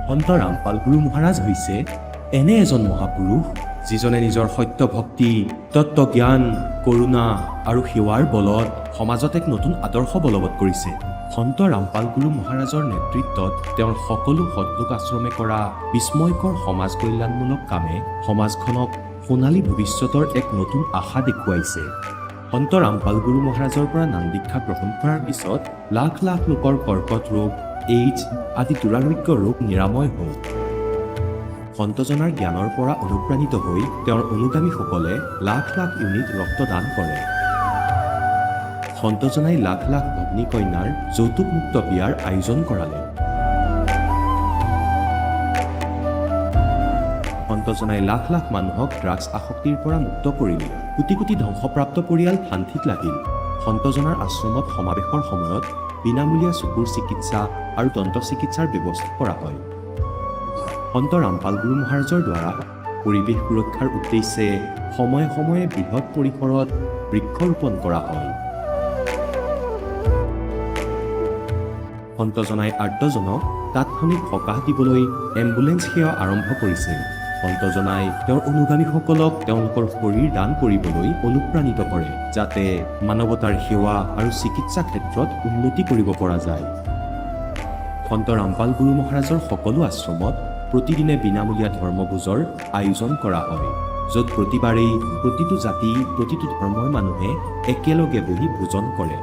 সন্ত ৰামপাল গুৰু মহাৰাজ হৈছে এনে এজন মহাপুৰুষ যিজনে নিজৰ সত্য ভক্তি, তত্ত্বজ্ঞান, কৰোণা আৰু সেৱাৰ বলত সমাজত এক নতুন আদৰ্শ বলবৎ কৰিছে। সন্ত ৰামপাল গুৰু মহাৰাজৰ নেতৃত্বত তেওঁৰ সকলো সৎলোক আশ্ৰমে কৰা বিস্ময়কৰ সমাজ কল্যাণমূলক কামে সমাজখনক সোণালী ভৱিষ্যতৰ এক নতুন আশা দেখুৱাইছে। সন্ত ৰামপাল গুৰু মহাৰাজৰ পৰা নাম দীক্ষা গ্ৰহণ কৰাৰ পিছত লাখ লাখ লোকৰ কৰ্কট ৰোগ, এইডছ আদি দুৰাৰোগ্য ৰোগ নিৰাময় হ'ল। সন্তজনাৰ জ্ঞানৰ পৰা অনুপ্ৰাণিত হৈ তেওঁৰ অনুগামীসকলে লাখ লাখ ইউনিট ৰক্তদান কৰে। সন্তজনাই লাখ লাখ ভগ্নী কন্যাৰ যৌতুকমুক্ত বিয়াৰ আয়োজন কৰালে। সন্তজনাই লাখ লাখ মানুহক ড্ৰাগছ আসক্তিৰ পৰা মুক্ত কৰিলে। কোটি কোটি ধ্বংসপ্ৰাপ্ত পৰিয়াল শান্তিত লাগিল। সন্তজনাৰ আশ্ৰমত সমাৱেশৰ সময়ত বিনামূলীয়া চকুৰ চিকিৎসা আৰু দন্ত চিকিৎসাৰ ব্যৱস্থা কৰা হয়। সন্ত ৰামপাল গুৰু মহাৰাজৰ দ্বাৰা পৰিৱেশ সুৰক্ষাৰ উদ্দেশ্যে সময়ে সময়ে বৃহৎ পৰিসৰত বৃক্ষৰোপণ কৰা হয়। সন্তজনাই আৰ্তজনক তাৎক্ষণিক সকাহ দিবলৈ এম্বুলেন্স সেৱা আৰম্ভ কৰিছে। সন্তজনাই তেওঁৰ অনুগামীসকলক তেওঁলোকৰ শৰীৰ দান কৰিবলৈ অনুপ্ৰাণিত কৰে, যাতে মানৱতাৰ সেৱা আৰু চিকিৎসা ক্ষেত্ৰত উন্নতি কৰিব পৰা যায়। সন্ত ৰামপাল গুৰু মহাৰাজৰ সকলো আশ্ৰমত প্ৰতিদিনে বিনামূলীয়া ধৰ্মভোজৰ আয়োজন কৰা হয়, য'ত প্ৰতিবাৰেই প্ৰতিটো জাতি, প্ৰতিটো ধৰ্মৰ মানুহে একেলগে বহি ভোজন কৰে।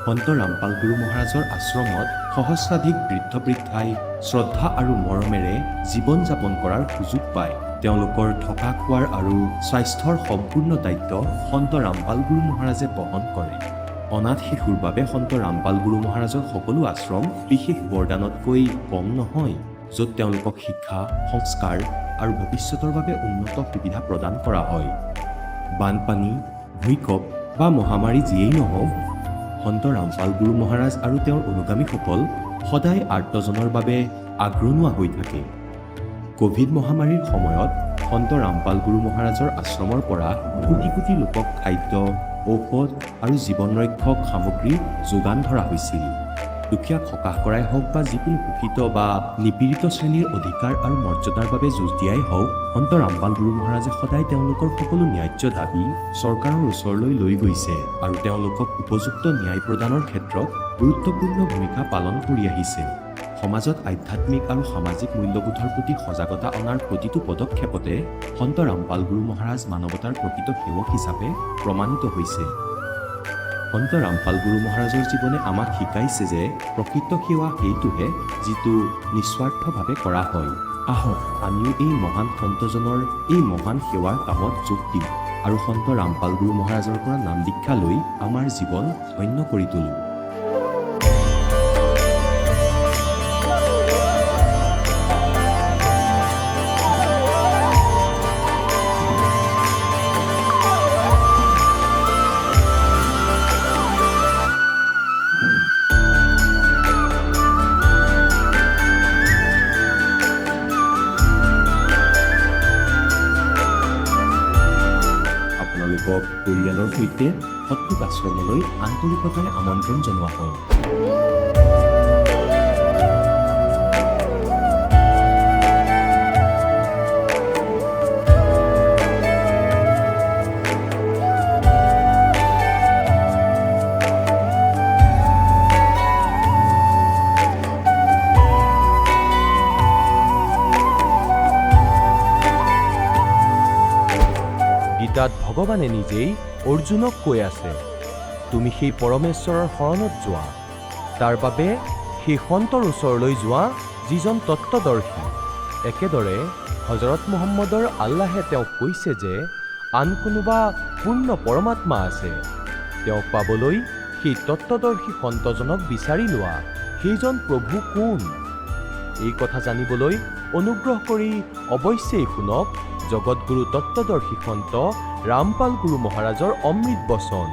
সন্ত ৰামপাল গুৰু মহাৰাজৰ আশ্ৰমত সহস্ৰাধিক বৃদ্ধ বৃদ্ধাই শ্ৰদ্ধা আৰু মৰমেৰে জীৱন যাপন কৰাৰ সুযোগ পায়। তেওঁলোকৰ থকা খোৱাৰ আৰু স্বাস্থ্যৰ সম্পূৰ্ণ দায়িত্ব সন্ত ৰামপাল গুৰু মহাৰাজে বহন কৰে। অনাথ শিশুৰ বাবে সন্ত ৰামপাল গুৰু মহাৰাজৰ সকলো আশ্ৰম বিশেষ বৰদানতকৈ কম নহয়, য'ত তেওঁলোকক শিক্ষা, সংস্কাৰ আৰু ভৱিষ্যতৰ বাবে উন্নত সুবিধা প্ৰদান কৰা হয়। বানপানী, ভূঁইকঁপ বা মহামাৰী যিয়েই নহওক, সন্ত ৰামপাল গুৰু মহাৰাজ আৰু তেওঁৰ অনুগামীসকল সদায় আৰ্তজনৰ বাবে আগ্ৰনোৱা হৈ থাকে। কোভিড মহামাৰীৰ সময়ত সন্ত ৰামপাল গুৰু মহাৰাজৰ আশ্ৰমৰ পৰা কোটি কোটি লোকক খাদ্য, ঔষধ আৰু জীৱন ৰক্ষক সামগ্ৰী যোগান ধৰা হৈছিল। দুখীয়াক সকাহ কৰাই হওক বা যিকোনো শোষিত বা নিপীড়িত শ্ৰেণীৰ অধিকাৰ আৰু মৰ্যাদাৰ বাবে যুঁজ দিয়াই হওক, সন্ত ৰামপাল গুৰু মহাৰাজে সদায় তেওঁলোকৰ সকলো ন্যায্য দাবী চৰকাৰৰ ওচৰলৈ লৈ গৈছে আৰু তেওঁলোকক উপযুক্ত ন্যায় প্ৰদানৰ ক্ষেত্ৰত গুৰুত্বপূৰ্ণ ভূমিকা পালন কৰি আহিছে। সমাজত আধ্যাত্মিক আৰু সামাজিক মূল্যবোধৰ প্ৰতি সজাগতা অনাৰ প্ৰতিটো পদক্ষেপতে সন্ত ৰামপাল গুৰু মহাৰাজ মানৱতাৰ প্ৰকৃত সেৱক হিচাপে প্ৰমাণিত হৈছে। সন্ত ৰামপাল গুৰু মহাৰাজৰ জীৱনে আমাক শিকাইছে যে প্ৰকৃত সেৱা সেইটোহে যিটো নিস্বাৰ্থভাৱে কৰা হয়। আহক আমিও এই মহান সন্তজনৰ এই মহান সেৱাৰ কামত যোগ দিম আৰু সন্ত ৰামপাল গুৰু মহাৰাজৰ পৰা নাম দীক্ষা লৈ আমাৰ জীৱন ধন্য কৰি তোলোঁ। আপোনালোকক পৰিয়ালৰ সৈতে সৎলোক আশ্ৰমলৈ আন্তৰিকতাৰে আমন্ত্ৰণ জনোৱা হয়। গীতাত ভগৱানে নিজেই অৰ্জুনক কৈ আছে, তুমি সেই পৰমেশ্বৰৰ শৰণত যোৱা, তাৰ বাবে সেই সন্তৰ ওচৰলৈ যোৱা যিজন তত্ত্বদৰ্শী। একেদৰে হজৰত মুহাম্মদৰ আল্লাহে তেওঁক কৈছে যে আন কোনোবা পূৰ্ণ পৰমাত্মা আছে, তেওঁক পাবলৈ সেই তত্ত্বদৰ্শী সন্তজনক বিচাৰি লোৱা। সেইজন প্ৰভু কোন? এই কথা জানিবলৈ অনুগ্ৰহ কৰি অৱশ্যেই শুনক জগতগুৰু তত্ত্বদৰ্শী সন্ত ৰামপাল গুৰু মহাৰাজৰ অমৃত বচন,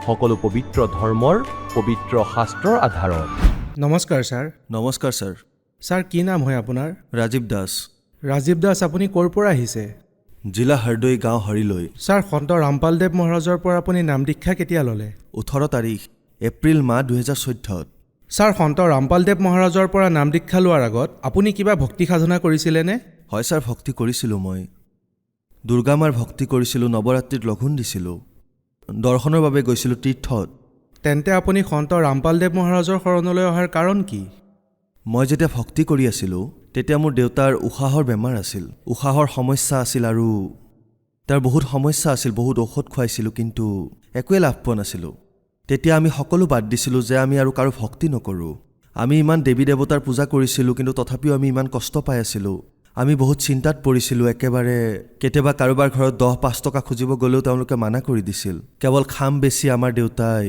সকলো পবিত্ৰ ধৰ্মৰ পবিত্ৰ শাস্ত্ৰৰ আধাৰত। নমস্কাৰ ছাৰ। নমস্কাৰ ছাৰ। ছাৰ কি নাম হয় আপোনাৰ? ৰাজীৱ দাস, ৰাজীৱ দাস, আপুনি ক'ৰ পৰা আহিছে? জিলা হাৰদৈ, গাঁও হৰিলৈ। ছাৰ, সন্ত ৰামপালদেৱ মহাৰাজৰ পৰা আপুনি নাম দীক্ষা কেতিয়া ল'লে? 18 তাৰিখ এপ্ৰিল মাহ 2014। ছাৰ, সন্ত ৰামপালদেৱ মহাৰাজৰ পৰা নাম দীক্ষা লোৱাৰ আগত আপুনি কিবা ভক্তি সাধনা কৰিছিলেনে? হয় ছাৰ, ভক্তি কৰিছিলোঁ মই। দুৰ্গা মাৰ ভক্তি কৰিছিলোঁ, নৱৰাত্ৰিত লঘোণ দিছিলোঁ, দৰ্শনৰ বাবে গৈছিলোঁ তীৰ্থত। তেন্তে আপুনি সন্ত ৰামপালদেৱ মহাৰাজৰ শৰণলৈ অহাৰ কাৰণ কি? মই যেতিয়া ভক্তি কৰি আছিলোঁ তেতিয়া মোৰ দেউতাৰ উশাহৰ বেমাৰ আছিল, উশাহৰ সমস্যা আছিল আৰু তাৰ বহুত সমস্যা আছিল, বহুত ঔষধ খুৱাইছিলোঁ কিন্তু একোৱে লাভ পোৱা নাছিলোঁ। তেতিয়া আমি সকলো বাদ দিছিলোঁ যে আমি আৰু কাৰো ভক্তি নকৰোঁ। আমি ইমান দেৱী দেৱতাৰ পূজা কৰিছিলোঁ কিন্তু তথাপিও আমি ইমান কষ্ট পাই আছিলোঁ। আমি বহুত চিন্তাত পৰিছিলোঁ একেবাৰে। কেতিয়াবা কাৰোবাৰ ঘৰত 10-5 টকা খুজিব গ'লেও তেওঁলোকে মানা কৰি দিছিল। কেৱল খাম বেছি আমাৰ দেউতাই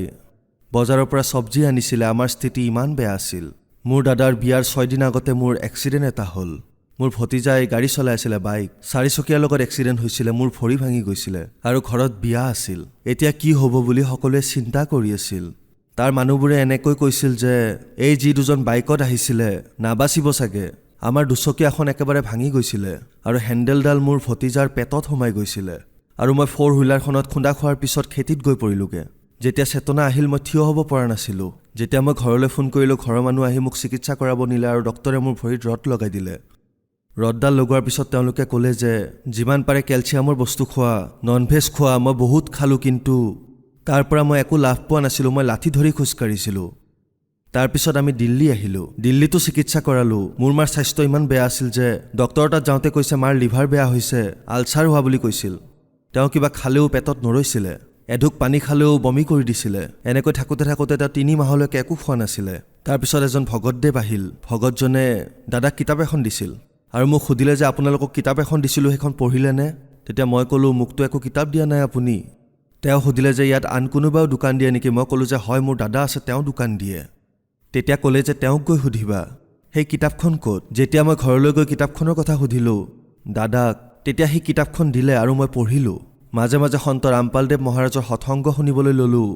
বজাৰৰ পৰা চব্জি আনিছিলে। আমাৰ স্থিতি ইমান বেয়া আছিল। মোৰ দাদাৰ বিয়াৰ 6 দিন আগতে মোৰ এক্সিডেণ্ট এটা হ'ল। মোৰ ভতিজাই গাড়ী চলাই আছিলে, বাইক, 4 চকীয়াৰ লগত এক্সিডেণ্ট হৈছিলে। মোৰ ভৰি ভাঙি গৈছিলে আৰু ঘৰত বিয়া আছিল। এতিয়া কি হ'ব বুলি সকলোৱে চিন্তা কৰি আছিল। তাৰ মানুহবোৰে এনেকৈ কৈছিল যে এই যি দুজন বাইকত আহিছিলে নাবাচিব চাগে। আমাৰ 2 চকীয়াখন একেবাৰে ভাঙি গৈছিলে আৰু হেণ্ডেলডাল মোৰ ভতিজাৰ পেটত সোমাই গৈছিলে আৰু মই 4 হুইলাৰখনত খুন্দা খোৱাৰ পিছত খেতিত গৈ পৰিলোগে। যেতিয়া চেতনা আহিল মই থিয় হ'ব পৰা নাছিলোঁ। যেতিয়া মই ঘৰলৈ ফোন কৰিলোঁ, ঘৰৰ মানুহ আহি মোক চিকিৎসা কৰাব নিলে আৰু ডক্টৰে মোৰ ভৰিত ৰড লগাই দিলে। ৰডডাল লগোৱাৰ পিছত তেওঁলোকে ক'লে যে যিমান পাৰে কেলছিয়ামৰ বস্তু খোৱা, ননভেজ খোৱা। মই বহুত খালোঁ কিন্তু তাৰ পৰা মই একো লাভ পোৱা নাছিলোঁ। মই লাঠি ধৰি খোজকাঢ়িছিলোঁ। তাৰপিছত আমি দিল্লী আহিলোঁ। দিল্লীতো চিকিৎসা কৰালোঁ। মোৰ মাৰ স্বাস্থ্য ইমান বেয়া আছিল যে ডক্টৰৰ তাত যাওঁতে কৈছে মাৰ লিভাৰ বেয়া হৈছে, আলচাৰ হোৱা বুলি কৈছিল। তেওঁ কিবা খালেও পেটত নৰৈছিলে, এঢোক পানী খালেও বমি কৰি দিছিলে। এনেকৈ থাকোঁতে তেওঁ 3 মাহলৈকে একো খোৱা নাছিলে। তাৰপিছত এজন ভগতদেৱ আহিল। ভগতজনে দাদাক কিতাপ এখন দিছিল আৰু মোক সুধিলে যে আপোনালোকক কিতাপ এখন দিছিলোঁ, সেইখন পঢ়িলেনে? তেতিয়া মই ক'লোঁ মোকতো একো কিতাপ দিয়া নাই আপুনি। তেওঁ সুধিলে যে ইয়াত আন কোনোবাও দোকান দিয়ে নেকি? মই ক'লোঁ যে হয়, মোৰ দাদা আছে, তেওঁ দোকান দিয়ে। তেতিয়া ক'লে যে তেওঁক গৈ সুধিবা সেই কিতাপখন ক'ত। যেতিয়া মই ঘৰলৈ গৈ কিতাপখনৰ কথা সুধিলোঁ দাদাক, তেতিয়া সেই কিতাপখন দিলে আৰু মই পঢ়িলোঁ। মাজে মাজে সন্ত ৰামপালদেৱ মহাৰাজৰ সৎসংগ শুনিবলৈ ল'লোঁ।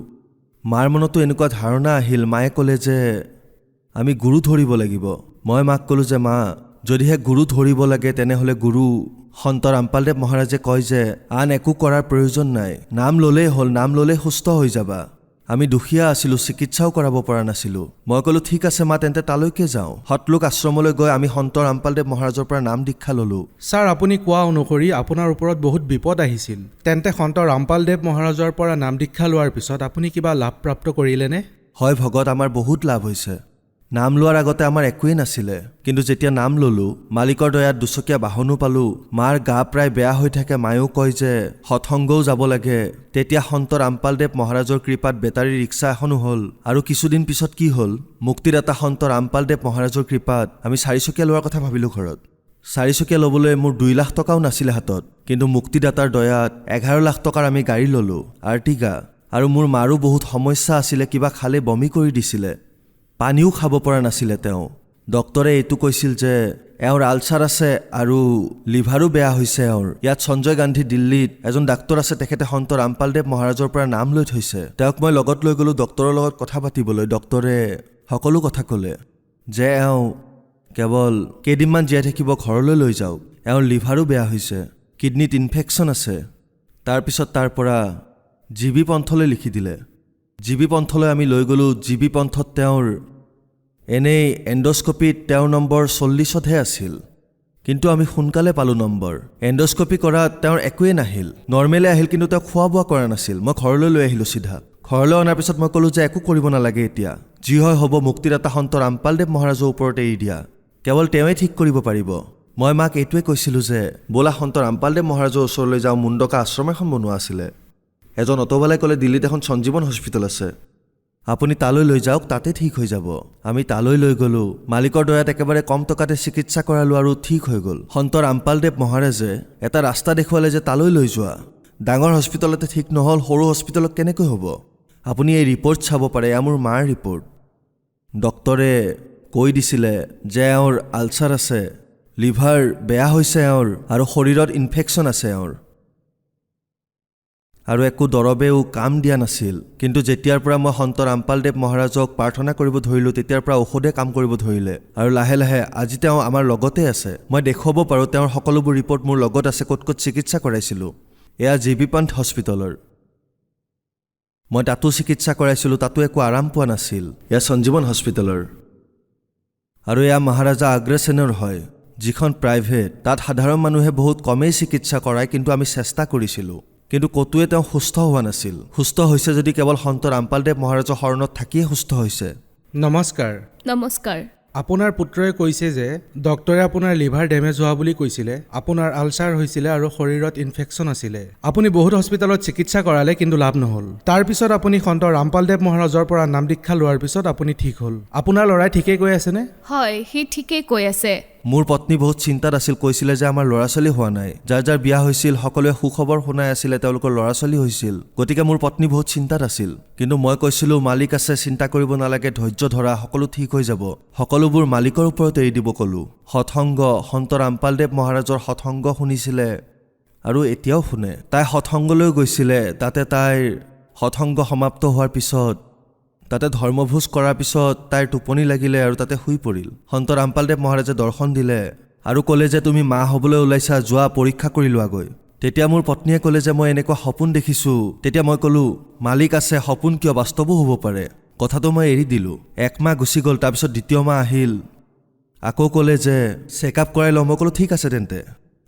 মাৰ মনতো এনেকুৱা ধাৰণা আহিল। মায়ে ক'লে যে আমি গুৰু ধৰিব লাগিব। মই মাক ক'লোঁ যে মা, যদিহে গুৰু ধৰিব লাগে তেনেহ'লে গুৰু সন্ত ৰামপালদেৱ মহাৰাজে কয় যে আন একো কৰাৰ প্ৰয়োজন নাই, নাম ল'লেই হ'ল, নাম ল'লেই সুস্থ হৈ যাবা। আমি দুখীয়া আছিলোঁ, চিকিৎসাও কৰাব পৰা নাছিলোঁ। মই ক'লোঁ ঠিক আছে মা, তেন্তে তালৈকে যাওঁ। সতলোক আশ্ৰমলৈ গৈ আমি সন্ত ৰামপালদেৱ মহাৰাজৰ পৰা নাম দীক্ষা ল'লোঁ। ছাৰ, আপুনি কোৱা অনুসৰি আপোনাৰ ওপৰত বহুত বিপদ আহিছিল। তেন্তে সন্ত ৰামপালদেৱ মহাৰাজৰ পৰা নাম দীক্ষা লোৱাৰ পিছত আপুনি কিবা লাভ প্ৰাপ্ত কৰিলেনে? হয় ভগত, আমাৰ বহুত লাভ হৈছে। নাম লোৱাৰ আগতে আমাৰ একোৱেই নাছিলে, কিন্তু যেতিয়া নাম ল'লোঁ মালিকৰ দয়াত 2 চকীয়া বাহনো পালোঁ। মাৰ গা প্ৰায় বেয়া হৈ থাকে, মায়েও কয় যে সৎসংগও যাব লাগে। তেতিয়া সন্ত ৰামপালদেৱ মহাৰাজৰ কৃপাত বেটাৰী ৰিক্সা এখনো হ'ল আৰু কিছুদিন পিছত কি হ'ল, মুক্তিদাতা সন্ত ৰামপালদেৱ মহাৰাজৰ কৃপাত আমি 4 চকীয়া লোৱাৰ কথা ভাবিলোঁ ঘৰত। 4 চকীয়া ল'বলৈ মোৰ 2 লাখ টকাও নাছিলে হাতত, কিন্তু মুক্তিদাতাৰ দয়াত 11 লাখ টকাৰ আমি গাড়ী ল'লোঁ, আৰ্টিগা। আৰু মোৰ মাৰো বহুত সমস্যা আছিলে, কিবা খালে বমি কৰি দিছিলে, পানীও খাব পৰা নাছিলে তেওঁ। ডক্টৰে এইটো কৈছিল যে এওঁৰ আলচাৰ আছে আৰু লিভাৰো বেয়া হৈছে এওঁৰ। ইয়াত সঞ্জয় গান্ধী দিল্লীত এজন ডাক্তৰ আছে, তেখেতে সন্ত ৰামপালদেৱ মহাৰাজৰ পৰা নাম লৈ থৈছে। তেওঁক মই লগত লৈ গ'লোঁ ডক্টৰৰ লগত কথা পাতিবলৈ। ডক্টৰে সকলো কথা ক'লে যে এওঁ কেৱল কেইদিনমান জীয়াই থাকিব, ঘৰলৈ লৈ যাওক। এওঁৰ লিভাৰো বেয়া হৈছে, কিডনীত ইনফেকশ্যন আছে। তাৰপিছত তাৰ পৰা জিবি পন্থলৈ লিখি দিলে। জিবি পন্থলৈ আমি লৈ গ'লোঁ। জিবি পন্থত তেওঁৰ এনেই এণ্ডস্কপিত তেওঁৰ নম্বৰ 40তহে আছিল, কিন্তু আমি সোনকালে পালোঁ নম্বৰ। এণ্ডস্কপি কৰাত তেওঁৰ একোৱেই নাহিল, নৰ্মেলে আহিল, কিন্তু তেওঁ খোৱা বোৱা কৰা নাছিল। মই ঘৰলৈ লৈ আহিলোঁ চিধা। ঘৰলৈ অনাৰ পিছত মই ক'লোঁ যে একো কৰিব নালাগে, এতিয়া যি হয় হ'ব, মুক্তিদাতা সন্ত ৰামপালদেৱ মহাৰাজৰ ওপৰত এৰি দিয়া, কেৱল তেওঁৱে ঠিক কৰিব পাৰিব। মই মাক এইটোৱে কৈছিলোঁ যে ব'লা সন্ত ৰামপালদেৱ মহাৰাজৰ ওচৰলৈ যাওঁ। মুণ্ডকা আশ্ৰম এখন বনোৱা আছিলে। এজন অট'বালাই ক'লে দিল্লীত এখন সঞ্জীৱন হস্পিটেল আছে, আপুনি তালৈ লৈ যাওক, তাতে ঠিক হৈ যাব। আমি তালৈ লৈ গ'লোঁ। মালিকৰ দয়াত একেবাৰে কম টকাতে চিকিৎসা কৰালোঁ আৰু ঠিক হৈ গ'ল। সন্ত ৰামপালদেৱ মহাৰাজে এটা ৰাস্তা দেখুৱালে যে তালৈ লৈ যোৱা। ডাঙৰ হস্পিটেলতে ঠিক নহ'ল, সৰু হস্পিটেলত কেনেকৈ হ'ব? আপুনি এই ৰিপৰ্ট চাব পাৰে, এয়া মোৰ মাৰ ৰিপৰ্ট। ডক্টৰে কৈ দিছিলে যে এওঁৰ আলচাৰ আছে, লিভাৰ বেয়া হৈছে এওঁৰ, আৰু শৰীৰত ইনফেকশ্যন আছে এওঁৰ। আৰু একো দৰৱেও কাম দিয়া নাছিল। কিন্তু যেতিয়াৰ পৰা মই সন্ত ৰামপালদেৱ মহাৰাজক প্ৰাৰ্থনা কৰিব ধৰিলোঁ তেতিয়াৰ পৰা ঔষধে কাম কৰিব ধৰিলে। আৰু লাহে লাহে আজি তেওঁ আমাৰ লগতে আছে। মই দেখুৱাব পাৰোঁ তেওঁৰ সকলোবোৰ ৰিপৰ্ট মোৰ লগত আছে, ক'ত ক'ত চিকিৎসা কৰাইছিলোঁ। এয়া জি.বি. পান্থ হস্পিটেলৰ। মই তাতো চিকিৎসা কৰাইছিলোঁ, তাতো একো আৰাম পোৱা নাছিল। এয়া সঞ্জীৱন হস্পিটেলৰ। আৰু এয়া মহাৰাজা আগ্ৰেছেনৰ হয়, যিখন প্ৰাইভেট। তাত সাধাৰণ মানুহে বহুত কমেই চিকিৎসা কৰায়, কিন্তু আমি চেষ্টা কৰিছিলোঁ। কিন্তু ক'তোৱে তেওঁ সুস্থ হোৱা নাছিল। সুস্থ হৈছে যদি কেৱল সন্ত ৰামপালদেৱ মহাৰাজৰ শৰণত থাকিয়ে সুস্থ হৈছে। নমস্কাৰ। নমস্কাৰ। আপোনাৰ পুত্ৰই কৈছে যে ডক্টৰে আপোনাৰ লিভাৰ ডেমেজ হোৱা বুলি কৈছিলে, আপোনাৰ আলচাৰ হৈছিলে আৰু শৰীৰত ইনফেকশ্যন আছিলে। আপুনি বহুত হস্পিটেলত চিকিৎসা কৰালে কিন্তু লাভ নহ'ল। তাৰপিছত আপুনি সন্ত ৰামপালদেৱ মহাৰাজৰ পৰা নাম দীক্ষা লোৱাৰ পিছত আপুনি ঠিক হ'ল। আপোনাৰ ল'ৰাই ঠিকেই কৈ আছেনে? হয়, সি ঠিকেই কৈ আছে। মোৰ পত্নী বহুত চিন্তাত আছিল, কৈছিলে যে আমাৰ ল'ৰা ছোৱালী হোৱা নাই। যাৰ যাৰ বিয়া হৈছিল সকলোৱে সুখবৰ শুনাই আছিলে তেওঁলোকৰ ল'ৰা ছোৱালী হৈছিল। গতিকে মোৰ পত্নী বহুত চিন্তাত আছিল। কিন্তু মই কৈছিলোঁ মালিক আছে, চিন্তা কৰিব নালাগে, ধৈৰ্য ধৰা, সকলো ঠিক হৈ যাব। সকলোবোৰ মালিকৰ ওপৰত এৰি দিব ক'লোঁ। সৎসংগ, সন্ত ৰামপালদেৱ মহাৰাজৰ সৎসংগ শুনিছিলে আৰু এতিয়াও শুনে। তাই সৎসংগলৈ গৈছিলে। তাতে তাইৰ সৎসংগ সমাপ্ত হোৱাৰ পিছত তাতে ধৰ্মভোজ কৰাৰ পিছত তাইৰ টোপনি লাগিলে আৰু তাতে শুই পৰিল। সন্ত ৰামপালদেৱ মহাৰাজে দৰ্শন দিলে আৰু ক'লে যে তুমি মা হ'বলৈ ওলাইছা, যোৱা পৰীক্ষা কৰি লোৱাগৈ। তেতিয়া মোৰ পত্নীয়ে ক'লে যে মই এনেকুৱা সপোন দেখিছোঁ। তেতিয়া মই ক'লোঁ মালিক আছে, সপোন কিয়, বাস্তৱো হ'ব পাৰে। কথাটো মই এৰি দিলোঁ। 1 মাহ গুচি গ'ল, তাৰপিছত 2য় মাহ আহিল। আকৌ ক'লে যে চেকআপ কৰাই লওঁ। মই ক'লোঁ ঠিক আছে তেন্তে।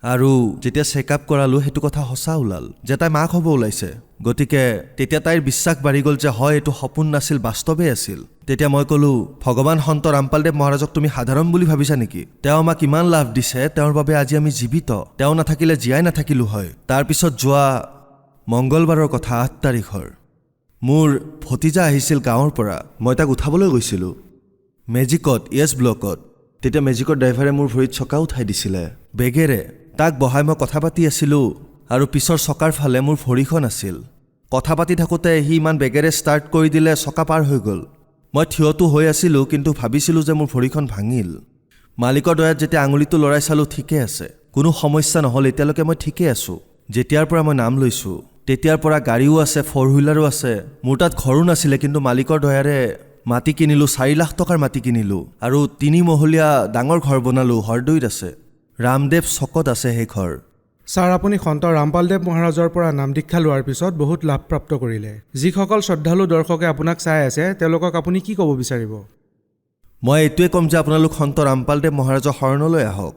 আৰু যেতিয়া চেকআপ কৰালোঁ সেইটো কথা সঁচা ওলাল যে তাই মাক হ'ব ওলাইছে। গতিকে তেতিয়া তাইৰ বিশ্বাস বাঢ়ি গ'ল যে হয় এইটো সপোন নাছিল, বাস্তৱেই আছিল। তেতিয়া মই ক'লোঁ ভগৱান সন্ত ৰামপালদেৱ মহাৰাজক তুমি সাধাৰণ বুলি ভাবিছা নেকি? তেওঁ আমাক ইমান লাভ দিছে, তেওঁৰ বাবে আজি আমি জীৱিত। তেওঁ নাথাকিলে জীয়াই নাথাকিলোঁ হয়। তাৰপিছত যোৱা মংগলবাৰৰ কথা, 8 তাৰিখৰ মোৰ ভতিজা আহিছিল গাঁৱৰ পৰা। মই তাক উঠাবলৈ গৈছিলোঁ মেজিকত, য়েছ ব্লকত। তেতিয়া মেজিকৰ ড্ৰাইভাৰে মোৰ ভৰিত চকা উঠাই দিছিলে বেগেৰে। তাক বহাই মই কথা পাতি আছিলোঁ আৰু পিছৰ চকাৰ ফালে মোৰ ভৰিখন আছিল। কথা পাতি থাকোঁতে সি ইমান বেগেৰে ষ্টাৰ্ট কৰি দিলে, চকা পাৰ হৈ গ'ল। মই থিয়টো হৈ আছিলোঁ কিন্তু ভাবিছিলোঁ যে মোৰ ভৰিখন ভাঙিল। মালিকৰ দয়াত যেতিয়া আঙুলিটো লৰাই চালোঁ ঠিকে আছে, কোনো সমস্যা নহ'ল। এতিয়ালৈকে মই ঠিকে আছোঁ। যেতিয়াৰ পৰা মই নাম লৈছোঁ তেতিয়াৰ পৰা গাড়ীও আছে, 4 হুইলাৰো আছে। মোৰ তাত ঘৰো নাছিলে, কিন্তু মালিকৰ দয়াৰে মাটি কিনিলোঁ, 4 লাখ টকাৰ মাটি কিনিলোঁ আৰু 3 মহলীয়া ডাঙৰ ঘৰ বনালোঁ। হৰদৈত আছে, ৰামদেৱ চকত আছে সেই ঘৰ। ছাৰ, আপুনি সন্ত ৰামপালদেৱ মহাৰাজৰ পৰা নাম দীক্ষা লোৱাৰ পিছত বহুত লাভপ্ৰাপ্ত কৰিলে। যিসকল শ্ৰদ্ধালু দৰ্শকে আপোনাক চাই আছে তেওঁলোকক আপুনি কি ক'ব বিচাৰিব? মই এইটোৱে ক'ম যে আপোনালোক সন্ত ৰামপালদেৱ মহাৰাজৰ শৰণলৈ আহক।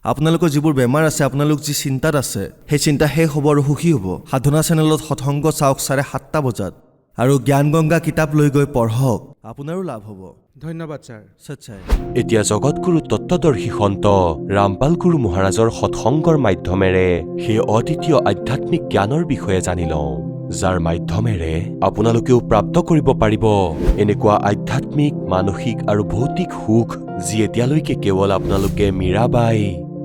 আপোনালোকৰ যিবোৰ বেমাৰ আছে, আপোনালোক যি চিন্তাত আছে, সেই চিন্তা শেষ হ'ব আৰু সুখী হ'ব। সাধনা চেনেলত সৎসংগ চাওক 7:30 বজাত আৰু জ্ঞান গংগা কিতাপ লৈ গৈ পঢ়ক, আপোনাৰো লাভ হ'ব। ধন্যবাদ ছাৰ। সচ্চাই। এতিয়া জগতগুৰু তত্ত্বদৰ্শী সন্ত ৰামপাল গুৰু মহাৰাজৰ সৎসংগৰ মাধ্যমেৰে সেই অদ্বিতীয় আধ্যাত্মিক জ্ঞানৰ বিষয়ে জানি লওঁ, যাৰ মাধ্যমেৰে আপোনালোকেও প্ৰাপ্ত কৰিব পাৰিব এনেকুৱা আধ্যাত্মিক, মানসিক আৰু ভৌতিক সুখ যি এতিয়ালৈকে কেৱল আপোনালোকে মীৰাবাই,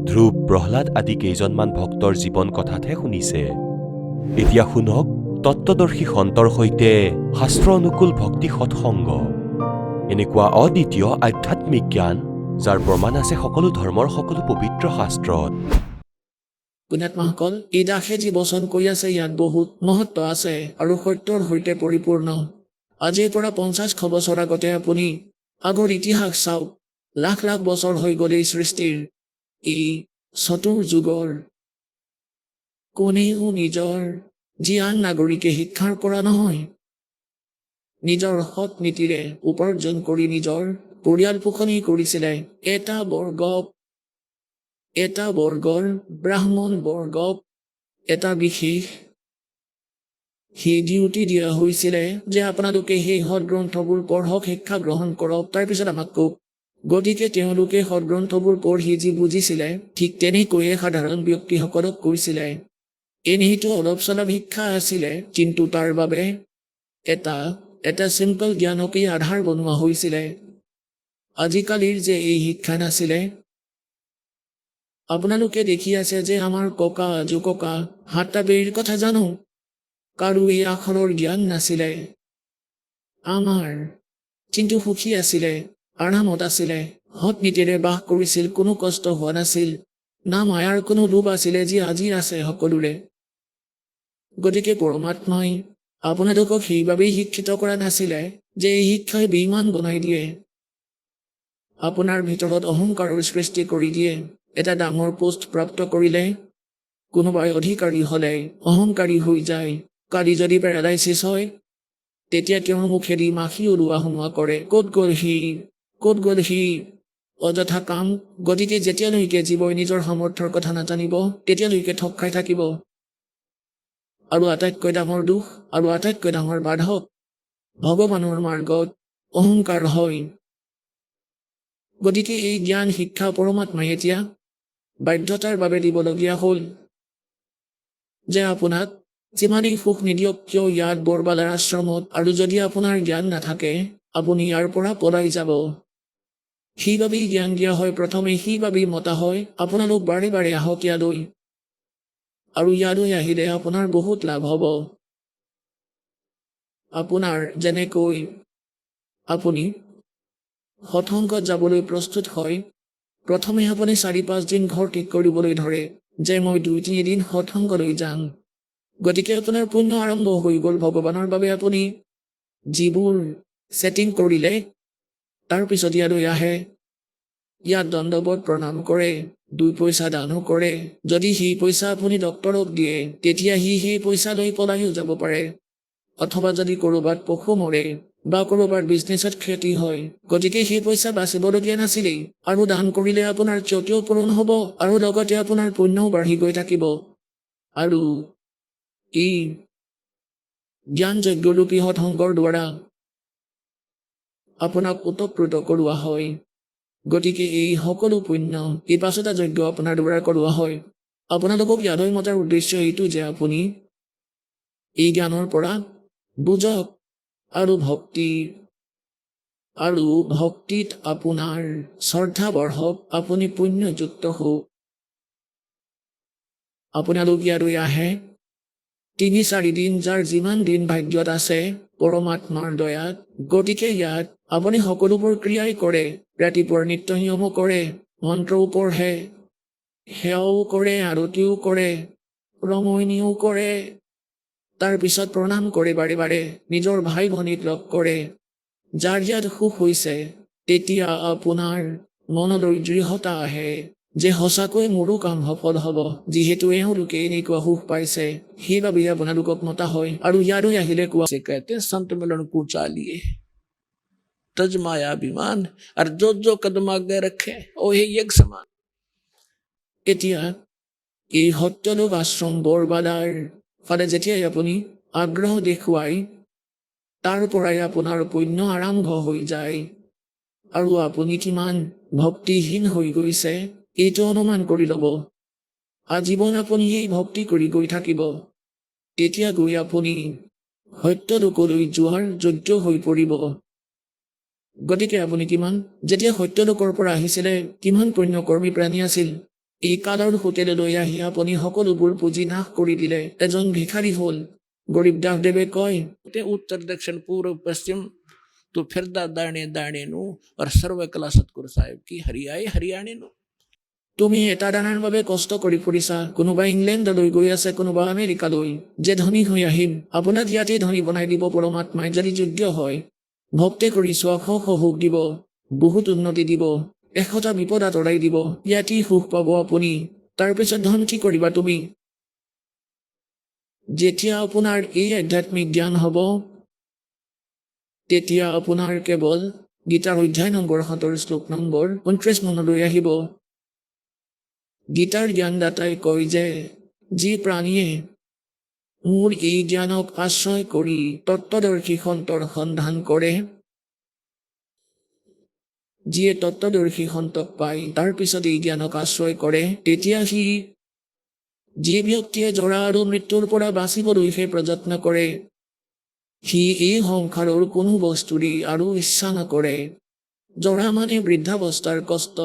ধ্ৰুৱ, প্ৰহ্লাদ আদি কেইজনমান ভক্তৰ জীৱন কথাতহে শুনিছে। এতিয়া শুনক তত্ত্বদৰ্শী সন্তৰ সৈতে শাস্ত্ৰ অনুকূল ভক্তি সৎসংগ, এনেকুৱা অদ্বিতীয় আধ্যাত্মিক জ্ঞান যাৰ প্ৰমাণ আছে সকলো ধৰ্মৰ সকলো পবিত্ৰ শাস্ত্ৰত। পুণ্যাত্মাসকল, এই দাসে যি বচন কৰি আছে ইয়াত বহুত মহত্ব আছে আৰু সত্যৰ সৈতে পৰিপূৰ্ণ। আজিৰ পৰা 50,000 বছৰ আগতে আপুনি আগৰ ইতিহাস চাওক। লাখ লাখ বছৰ হৈ গ'ল এই সৃষ্টিৰ। এই চতুৰ যুগৰ কোনেও নিজৰ জ্ঞান নাগৰিকে শিক্ষাৰ পৰা নহয়, নিজৰ সৎ নীতিৰে উপাৰ্জন কৰি নিজৰ পৰিয়াল পোষণেই কৰিছিলে। এটা বৰ্গৰ ব্ৰাহ্মণ বৰ্গক এটা বিশেষ সেই ডিউটি দিয়া হৈছিলে যে আপোনালোকে সেই সদগ্ৰন্থবোৰ পঢ়ক, শিক্ষা গ্ৰহণ কৰক, তাৰপিছত আমাক কওক। গতিকে তেওঁলোকে সদগ্ৰন্থবোৰ পঢ়ি যি বুজিছিলে ঠিক তেনেকৈয়ে সাধাৰণ ব্যক্তিসকলক কৈছিলে। এনেইটো অলপ চলপ শিক্ষা আছিলে, কিন্তু তাৰ বাবে এটা চিম্পল জ্ঞানকেই আধাৰ বনোৱা হৈছিলে। আজিকালিৰ যে এই শিক্ষা নাছিলে, আপোনালোকে দেখি আছে যে আমাৰ ককা আজোককা 7টা বেৰিৰ কথা জানো, কাৰো এই আখৰৰ জ্ঞান নাছিলে। আমাৰ কিন্তু সুখী আছিলে, আৰামত আছিলে, সৎ নীতিৰে বাস কৰিছিল, কোনো কষ্ট হোৱা নাছিল, না মায়াৰ কোনো লোভ আছিলে যি আজি আছে সকলোৰে। গতিকে পৰমাত্মাই আপোনালোকক সেইবাবেই শিক্ষিত কৰা নাছিলে যে এই শিক্ষাই বেইমান বনাই দিয়ে, আপোনাৰ ভিতৰত অহংকাৰৰ সৃষ্টি কৰি দিয়ে। এটা ডাঙৰ পোষ্ট প্ৰাপ্ত কৰিলে কোনোবাই অধিকাৰী হ'লে অহংকাৰী হৈ যায়। কালি যদি পেৰালাইচিছ হয় তেতিয়া তেওঁৰ মুখেদি মাখি ওলোৱা সোমোৱা কৰে, ক'ত গ'ল সি, ক'ত গ'ল সি, অযথা কাম। গতিকে যেতিয়ালৈকে জীৱই নিজৰ সামৰ্থ্যৰ কথা নাজানিব তেতিয়ালৈকে ঠগ খাই থাকিব। আৰু আটাইতকৈ ডাঙৰ দুখ আৰু আটাইতকৈ ডাঙৰ বাধক ভগৱানৰ মাৰ্গত অহংকাৰ হয়। গতিকে এই জ্ঞান শিক্ষা পৰমাত্মাই এতিয়া বাধ্যতাৰ বাবে দিবলগীয়া হ'ল যে আপোনাক যিমানেই সুখ নিদিয়ক কিয় ইয়াত বৰবালাৰ আশ্ৰমত, আৰু যদি আপোনাৰ জ্ঞান নাথাকে আপুনি ইয়াৰ পৰা পলাই যাব। সেইবাবেই জ্ঞান দিয়া হয়, প্ৰথমে সেইবাবেই মতা হয় আপোনালোক বাৰে বাৰে আহক ইয়ালৈ, আৰু ইয়ালৈ আহিলে আপোনাৰ বহুত লাভ হ'ব। আপোনাৰ যেনেকৈ আপুনি সৎসংগত যাবলৈ প্ৰস্তুত হয়, প্ৰথমে আপুনি 4-5 দিন ঘৰ ঠিক কৰিবলৈ ধৰে যে মই 2-3 দিন সৎসংগলৈ যাম। গতিকে আপোনাৰ পুণ্য আৰম্ভ হৈ গ'ল। ভগৱানৰ বাবে আপুনি যিবোৰ ছেটিং কৰিলে তাৰপিছত ইয়ালৈ আহে, ইয়াত দণ্ডৱত প্ৰণাম কৰে, 2 পইচা দানো কৰে। যদি সেই পইচা আপুনি ডক্তৰক দিয়ে তেতিয়া সেই পইচা লৈ পলাইও যাব পাৰে, অথবা যদি ক'ৰবাত পশু মৰে বা ক'ৰবাত বিজনেছত ক্ষতি হয়, গতিকে সেই পইচা বাচিবলগীয়া নাছিলেই। আৰু দান কৰিলে আপোনাৰ ক্ষতিও পূৰণ হ'ব আৰু লগতে আপোনাৰ পুণ্যও বাঢ়ি গৈ থাকিব। আৰু এই জ্ঞান যজ্ঞৰূপী সৎসংগৰ দ্বাৰা আপোনাক ওতঃপ্ৰোত কৰোৱা হয়। গতিকে এই সকলো পুণ্য পিপাসুতা যজ্ঞ আপোনাৰ দ্বাৰা কৰোৱা হয়। আপোনালোকক ইয়ালৈ মতাৰ উদ্দেশ্য এইটো যে আপুনি এই জ্ঞানৰ পৰা বুজক আৰু ভক্তিত আপোনাৰ শ্ৰদ্ধা বঢ়ক, আপুনি পুণ্যযুক্ত হওক। আপোনালোক ইয়ালৈ আহে 3-4 দিন, যাৰ যিমান দিন ভাগ্যত আছে পৰমাত্মাৰ দয়াত। গতিকে ইয়াত আপুনি সকলোবোৰ ক্ৰিয়াই কৰে, ৰাতিপুৱাৰ নিত্য নিয়মো কৰে, মন্ত্ৰও পঢ়ে, সেৱাও কৰে, আৰতিও কৰে, ৰমণীও কৰে, তাৰপিছত প্ৰণাম কৰে বাৰে বাৰে, নিজৰ ভাই ভনীক লগ কৰে। যাৰ ইয়াত সুখ হৈছে তেতিয়া আপোনাৰ মনলৈ দৃঢ়তা আহে যে সঁচাকৈ মোৰো কাম সফল হ'ব, যিহেতু এওঁলোকে এনেকুৱা সুখ পাইছে। সেইবাবে আপোনালোকক মতা হয়। আৰু ইয়ালৈ আহিলে কোৱা कहते संत मिलन को चालिए तज माया अभिमान और जो कदम आगे रखे ओ हे एक समान। এতিয়া এই সত্যলোক আশ্ৰম বৰবালাৰ ফালে যেতিয়াই আপুনি আগ্ৰহ দেখুৱাই তাৰ পৰাই আপোনাৰ পুণ্য আৰম্ভ হৈ যায়, আৰু আপুনি কিমান ভক্তিহীন হৈ গৈছে এইটো অনুমান কৰি ল'ব। আজীৱন আপুনি এই ভক্তি কৰি গৈ থাকিব, তেতিয়া গৈ আপুনি সত্যলোকলৈ যোৱাৰ যোগ্য হৈ পৰিব। গতিকে আপুনি যেতিয়া সত্যলোকৰ পৰা আহিছিলে কিমান পুণ্যকৰ্মী প্ৰাণী আছিল, এই কালৰ হোটেললৈ আহি আপুনি সকলোবোৰ পুঁজি নাশ কৰি দিলে, এজন ভিখাৰী হ'ল। গৰীবদাসদেৱে কয় उत्तर दक्षिण पूर्व पश्चिम तो फिरदा दाणे दाणे नु और सर्व कला सतगुरु साहेब की हरियाई हरियाणे नु। তুমি এটা দানাৰ বাবে কষ্ট কৰি ফুৰিছা, কোনোবা ইংলেণ্ডলৈ গৈ আছে, কোনোবা আমেৰিকালৈ। যে ধনী হৈ আহিম, আপোনাক ইয়াতে ধনী বনাই দিব পৰমাত্মাই যদি যোগ্য হয়। ভক্তি কৰি চোৱা, সুখ দিব, বহুত উন্নতি দিব, 100টা বিপদ আঁতৰাই দিব, ইয়াতেই সুখ পাব আপুনি। তাৰপিছত ধন কি কৰিবা তুমি? যেতিয়া আপোনাৰ এই আধ্যাত্মিক জ্ঞান হ'ব তেতিয়া আপোনাৰ কেৱল গীতাৰ অধ্যায় নম্বৰ 7 শ্লোক নম্বৰ 29 মনলৈ আহিব। গীতাৰ জ্ঞানদাতাই কয় যে যি প্ৰাণীয়ে মোৰ এই জ্ঞানক আশ্ৰয় কৰি তত্ত্বদৰ্শী সন্তৰ সন্ধান কৰে, যিয়ে তত্ত্বদৰ্শী সন্তক পায় তাৰ পিছত এই জ্ঞানক আশ্ৰয় কৰে, তেতিয়া যি ব্যক্তিয়ে জৰা আৰু মৃত্যুৰ পৰা বাচিবলৈহে প্ৰযত্ন কৰে, সি এই সংসাৰৰ কোনো বস্তুৰে আৰু ইচ্ছা নকৰে। জৰা মানে বৃদ্ধাৱস্থাৰ কষ্ট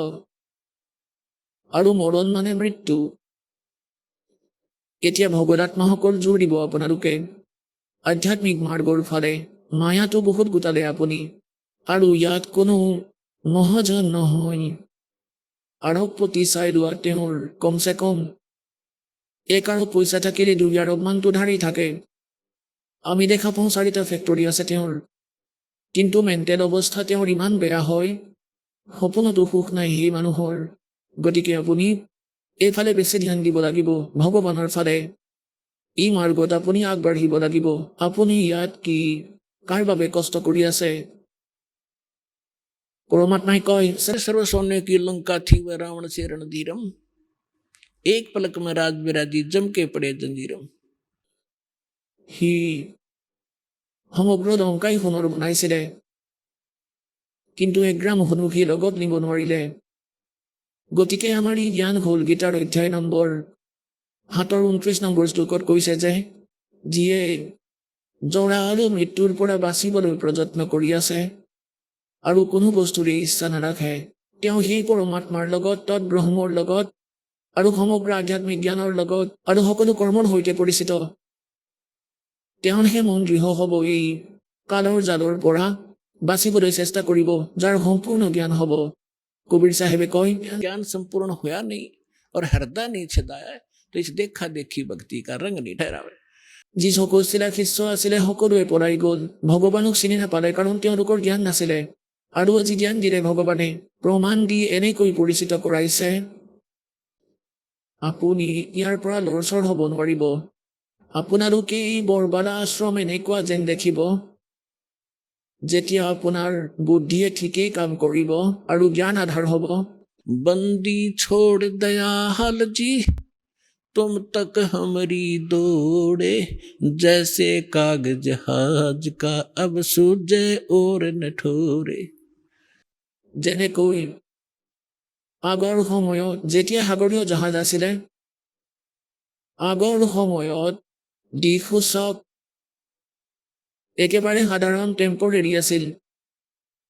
আৰু মৰণ মানে মৃত্যু। এতিয়া ভগৱাত্মাসকল জোৰ দিব আপোনালোকে আধ্যাত্মিক মাৰ্গৰ ফালে। মায়াটো বহুত গোটালে আপুনি, আৰু ইয়াত কোনো মহাজন নহয়। আৰবপতি চাই লোৱা তেওঁৰ কমচে কম এক আৰু পইচা থাকিলে দুই আৰু মানটো ধাৰি থাকে। আমি দেখা পাওঁ 4টা ফেক্টৰী আছে তেওঁৰ, কিন্তু মেণ্টেল অৱস্থা তেওঁৰ ইমান বেয়া হয়, সপোনতো সুখ নাই সেই মানুহৰ। গতিকে আপুনি এইফালে বেছি ধ্যান দিব লাগিব, ভগৱানৰ ফালে। এই মাৰ্গত আপুনি আগবাঢ়িব লাগিব। আপুনি ইয়াত কি কাৰ বাবে কষ্ট কৰি আছে? परमात्मा कहे सर्व सोने की लंका थी वह रावण से रणधीरम, एक पलक में राज विराजी जम के पड़े जंजीरम। ही সমগ্ৰ লংকাই সোণৰ বনাইছিলে, কিন্তু 1 গ্ৰাম সোণো সি লগত নিব নোৱাৰিলে। গতিকে আমাৰ এই জ্ঞান হ'ল গীতাৰ অধ্যায় নম্বৰ 7:29 নম্বৰ শ্লোকত কৈছে যে যিয়ে জৰা আৰু মৃত্যুৰ পৰা বাচিবলৈ প্ৰযত্ন কৰি আছে আৰু কোনো বস্তুৰে ইচ্ছা নাৰাখে, তেওঁ সেই পৰমাত্মাৰ লগত, তৎব্ৰহ্মৰ লগত আৰু সমগ্ৰ আধ্যাত্মিক জ্ঞানৰ লগত আৰু সকলো কৰ্মৰ সৈতে পৰিচিত। তেওঁহে মন দৃঢ় হ'ব, এই কালৰ জালৰ পৰা বাচিবলৈ চেষ্টা কৰিব, যাৰ সম্পূৰ্ণ জ্ঞান হ'ব। কবিৰ চাহেবে কয়, ज्ञान संपूर्ण होया नहीं और हृदय नहीं छदाया तो इस देखा देखी भक्ति का रंग नहीं ठहरावे। যি সকল শিষ্য আছিলে সকলোৱে পলাই গ'ল, ভগৱানক চিনি নাপালে, কাৰণ তেওঁলোকৰ জ্ঞান নাছিলে। আৰু আজি জ্ঞান দিলে ভগৱানে, প্ৰমাণ দি এনেকৈ পৰিচিত কৰাইছে, আপুনি ইয়াৰ পৰা লৰচৰ হ'ব নোৱাৰিব। আপোনালোকে এই বৰবালা আশ্ৰম এনেকুৱা যেন দেখিব, যেতিয়া আপোনাৰ বুদ্ধিয়ে ঠিকেই কাম কৰিব আৰু জ্ঞান আধাৰ হ'ব। বন্দী छोड़ दयाल जी तुम तक हमारी दौड़े, जैसे काग जहाज का अब सूझे और नठोरे। যেনেকৈ আগৰ সময়ত যেতিয়া সাগৰীয় জাহাজ আছিলে, আগৰ সময়ত দিশসূচক একেবাৰে সাধাৰণ টেম্পৰেৰী আছিল।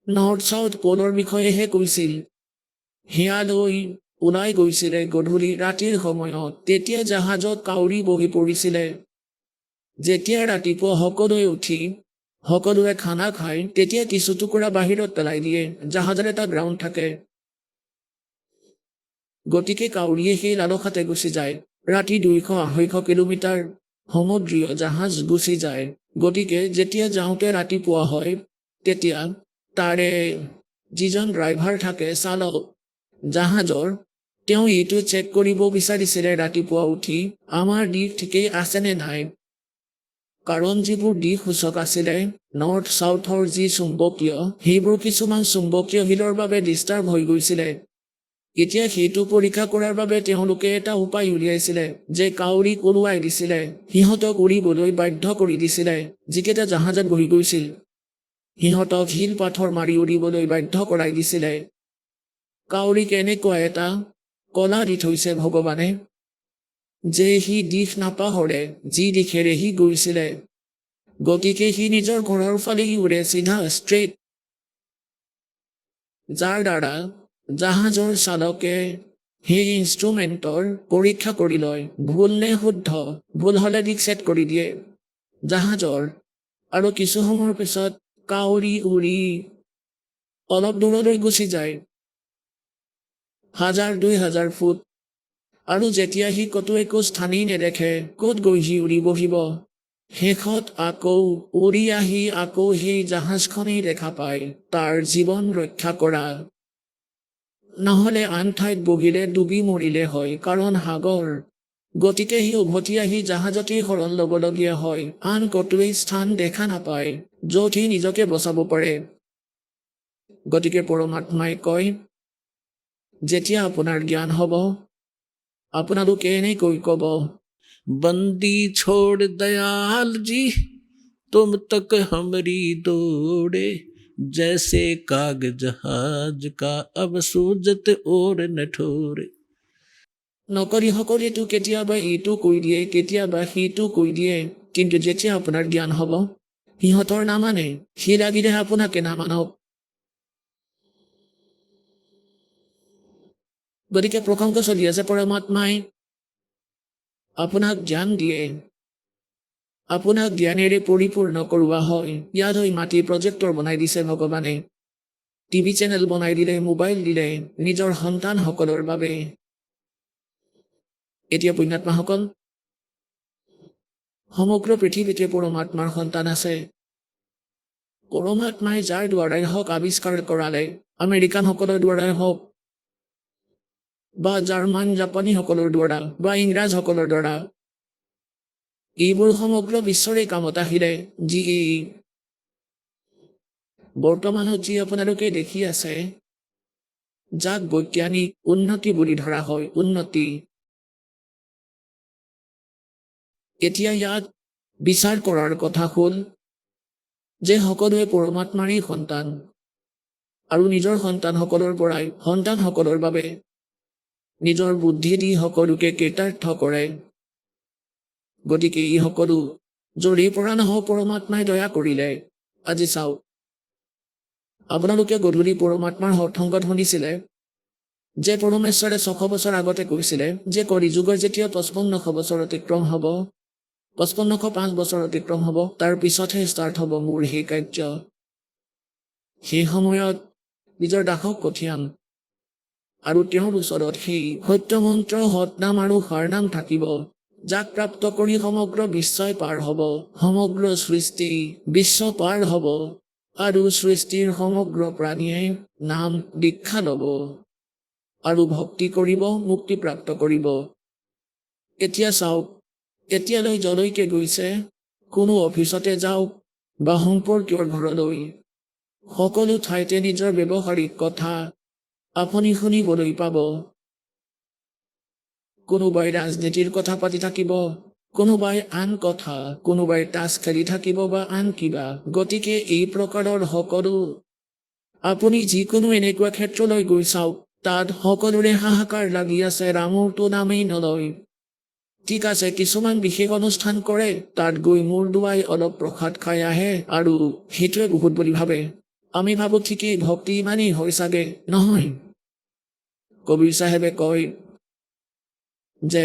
নৰ্থ চাউথ পলৰ বিষয়েহে কৈছিল। হিয়ালৈ ওলাই গৈছিলে গধূলি ৰাতিৰ সময়ত, তেতিয়া জাহাজত কাউৰী বহি পৰিছিলে। যেতিয়া ৰাতিপুৱা সকলোৱে উঠি সকলোৱে খানা খায়, তেতিয়া কিছু টুকুৰা বাহিৰত পেলাই দিয়ে। জাহাজৰ এটা গ্ৰাউণ্ড থাকে, গতিকে কাউৰীয়ে সেই লালসাতে গুচি যায়। ৰাতি 200-250 কিলোমিটাৰ সমুদ্ৰীয় জাহাজ গুচি যায়। গতিকে যেতিয়া যাওঁতে ৰাতিপুৱা হয়, তেতিয়া তাৰে যিজন ড্ৰাইভাৰ থাকে, চালক জাহাজৰ, তেওঁ এইটো চেক কৰিব বিচাৰিছিলে ৰাতিপুৱা উঠি আমাৰ দিশ ঠিকেই আছেনে নাই। কাৰণ যিবোৰ দিশসূচক আছিলে নৰ্থ চাউথৰ যি চুম্বকীয়, সেইবোৰ কিছুমান চুম্বকীয় শিলৰ বাবে ডিষ্টাৰ্ব হৈ গৈছিলে। এতিয়া সেইটো পৰীক্ষা কৰাৰ বাবে তেওঁলোকে এটা উপায় উলিয়াইছিলে যে কাউৰী উৰুৱাই দিছিলে, সিহঁতক উৰিবলৈ বাধ্য কৰি দিছিলে। যিকেইটা জাহাজত বহি গৈছিল সিহঁতক শিল পাথৰ মাৰি উৰিবলৈ বাধ্য কৰাই দিছিলে। কাউৰীক এনেকুৱা এটা কলা দি থৈছে ভগৱানে যে সি দিশ নাপাহৰে, যি দিশেৰে সি গৈছিলে। গতিকে সি নিজৰ ঘৰৰ ফালেই উৰে, চিধা ষ্ট্ৰেইট, যাৰ দ্বাৰা জাহাজৰ চালকে সেই ইনষ্ট্ৰুমেণ্টৰ পৰীক্ষা কৰি লয় ভুল নে শুদ্ধ। ভুল হ'লে দিশ ছেট কৰি দিয়ে জাহাজৰ, আৰু কিছু সময়ৰ পিছত কাউৰী উৰি অলপ দূৰলৈ গুচি যায়, 1000-2000 ফুট। আৰু যেতিয়া সি ক'তো একো স্থানেই নেদেখে, ক'ত গৈ সি উৰি বহিব, শেষত আকৌ উৰি আহি আকৌ সেই জাহাজখনেই দেখা পায়, তাৰ জীৱন ৰক্ষা কৰা। নহ'লে আন ঠাইত বহিলে ডুবি মৰিলে হয়, কাৰণ সাগৰ। গতিকে সি উভতি আহি জাহাজতেই শৰণ ল'বলগীয়া হয়, আন ক'তোৱেই স্থান দেখা নাপায় য'ত সি নিজকে বচাব পাৰে। গতিকে পৰমাত্মাই কয়, যেতিয়া আপোনাৰ জ্ঞান হ'ব, আপোনালোকে এনেকৈ ক'ব, বন্দী छोड़ दयाल जी तुम तक हमारी दौड़े, जैसे काग जहाज का अब सूझत और नठोरे। নকৰিসকলেতো কেতিয়াবা এইটো কৈ দিয়ে, কেতিয়াবা সেইটো কৈ দিয়ে, কিন্তু যেতিয়া আপোনাৰ জ্ঞান হ'ব সিহঁতৰ নামানে। সি লাগিলে আপোনাকে নামানক। গতিকে প্ৰসংগ চলি আছে, পৰমাত্মাই আপোনাক জ্ঞান দিয়ে, আপোনাক জ্ঞানেৰে পৰিপূৰ্ণ কৰোৱা হয়। ইয়াত হৈ মাটি প্ৰজেক্টৰ বনাই দিছে ভগৱানে, টিভি চেনেল বনাই দিলে, মোবাইল দিলে নিজৰ সন্তানসকলৰ বাবে। এতিয়া পুণ্যাত্মাসকল, সমগ্ৰ পৃথিৱীতে পৰমাত্মাৰ সন্তান আছে। পৰমাত্মাই যাৰ দ্বাৰাই হওক আৱিষ্কাৰ কৰালে, আমেৰিকানসকলৰ দ্বাৰাই হওক বা জাৰ্মান জাপানীসকলৰ দ্বাৰা বা ইংৰাজসকলৰ দ্বাৰা, এইবোৰ সমগ্ৰ বিশ্বৰে কামত আহিলে। যি বৰ্তমানত যি আপোনালোকে দেখি আছে, যাক বৈজ্ঞানিক উন্নতি বুলি ধৰা হয়, উন্নতি, এতিয়া ইয়াত বিচাৰ কৰাৰ কথা হ'ল যে সকলোৱে পৰমাত্মাৰেই সন্তান আৰু নিজৰ সন্তানসকলৰ বাবে নিজৰ বুদ্ধি দি সকলোকে কৃতাৰ্থ কৰে। গতিকে ই সকলো য'ৰে পৰা নহওক পৰমাত্মাই দয়া কৰিলে। আজি চাওক, আপোনালোকে গধূলি পৰমাত্মাৰ সৎসংগত শুনিছিলে যে পৰমেশ্বৰে 600 বছৰ আগতে কৈছিলে যে কলিযুগৰ যেতিয়া 5500 বছৰ অতিক্ৰম হ'ব, 5505 বছৰ অতিক্ৰম হ'ব, তাৰ পিছতহে ষ্টাৰ্ট হ'ব মোৰ সেই কাৰ্য। সেই সময়ত নিজৰ দাসক পঠিয়াম আৰু তেওঁৰ ওচৰত সেই সত্য মন্ত্ৰ, সৎনাম আৰু সাৰনাম থাকিব, যাক প্ৰাপ্ত কৰি সমগ্ৰ বিশ্বই পাৰ হ'ব, সমগ্ৰ সৃষ্টি বিশ্ব পাৰ হ'ব আৰু সৃষ্টিৰ সমগ্ৰ প্ৰাণীয়ে নাম দীক্ষা ল'ব আৰু ভক্তি কৰিব, মুক্তি প্ৰাপ্ত কৰিব। এতিয়া চাওক, এতিয়ালৈ যলৈকে গৈছে, কোনো অফিচতে যাওক বা সম্পৰ্কীয়ৰ ঘৰলৈ, সকলো ঠাইতে নিজৰ ব্যৱহাৰিক কথা আপুনি শুনিবলৈ পাব। কোনোবাই ৰাজনীতিৰ কথা পাতি থাকিব, কোনোবাই আন কথা, কোনোবাই তাচ খেলি থাকিব বা আন কিবা। গতিকে এই প্ৰকাৰৰ সকলো, আপুনি যিকোনো এনেকুৱা ক্ষেত্ৰলৈ গৈ চাওক, তাত সকলোৰে হাহাকাৰ লাগি আছে, ৰামৰটো নামেই নলয়। ঠিক আছে, কিছুমান বিশেষ অনুষ্ঠান কৰে, তাত গৈ মূৰ দুৱাই অলপ প্ৰসাদ খাই আহে আৰু সেইটোৱে বহুত বুলি ভাবে। আমি ভাবো ঠিকেই, ভক্তি ইমানেই হয় চাগে। নহয়, কবিৰ চাহেবে কয় যে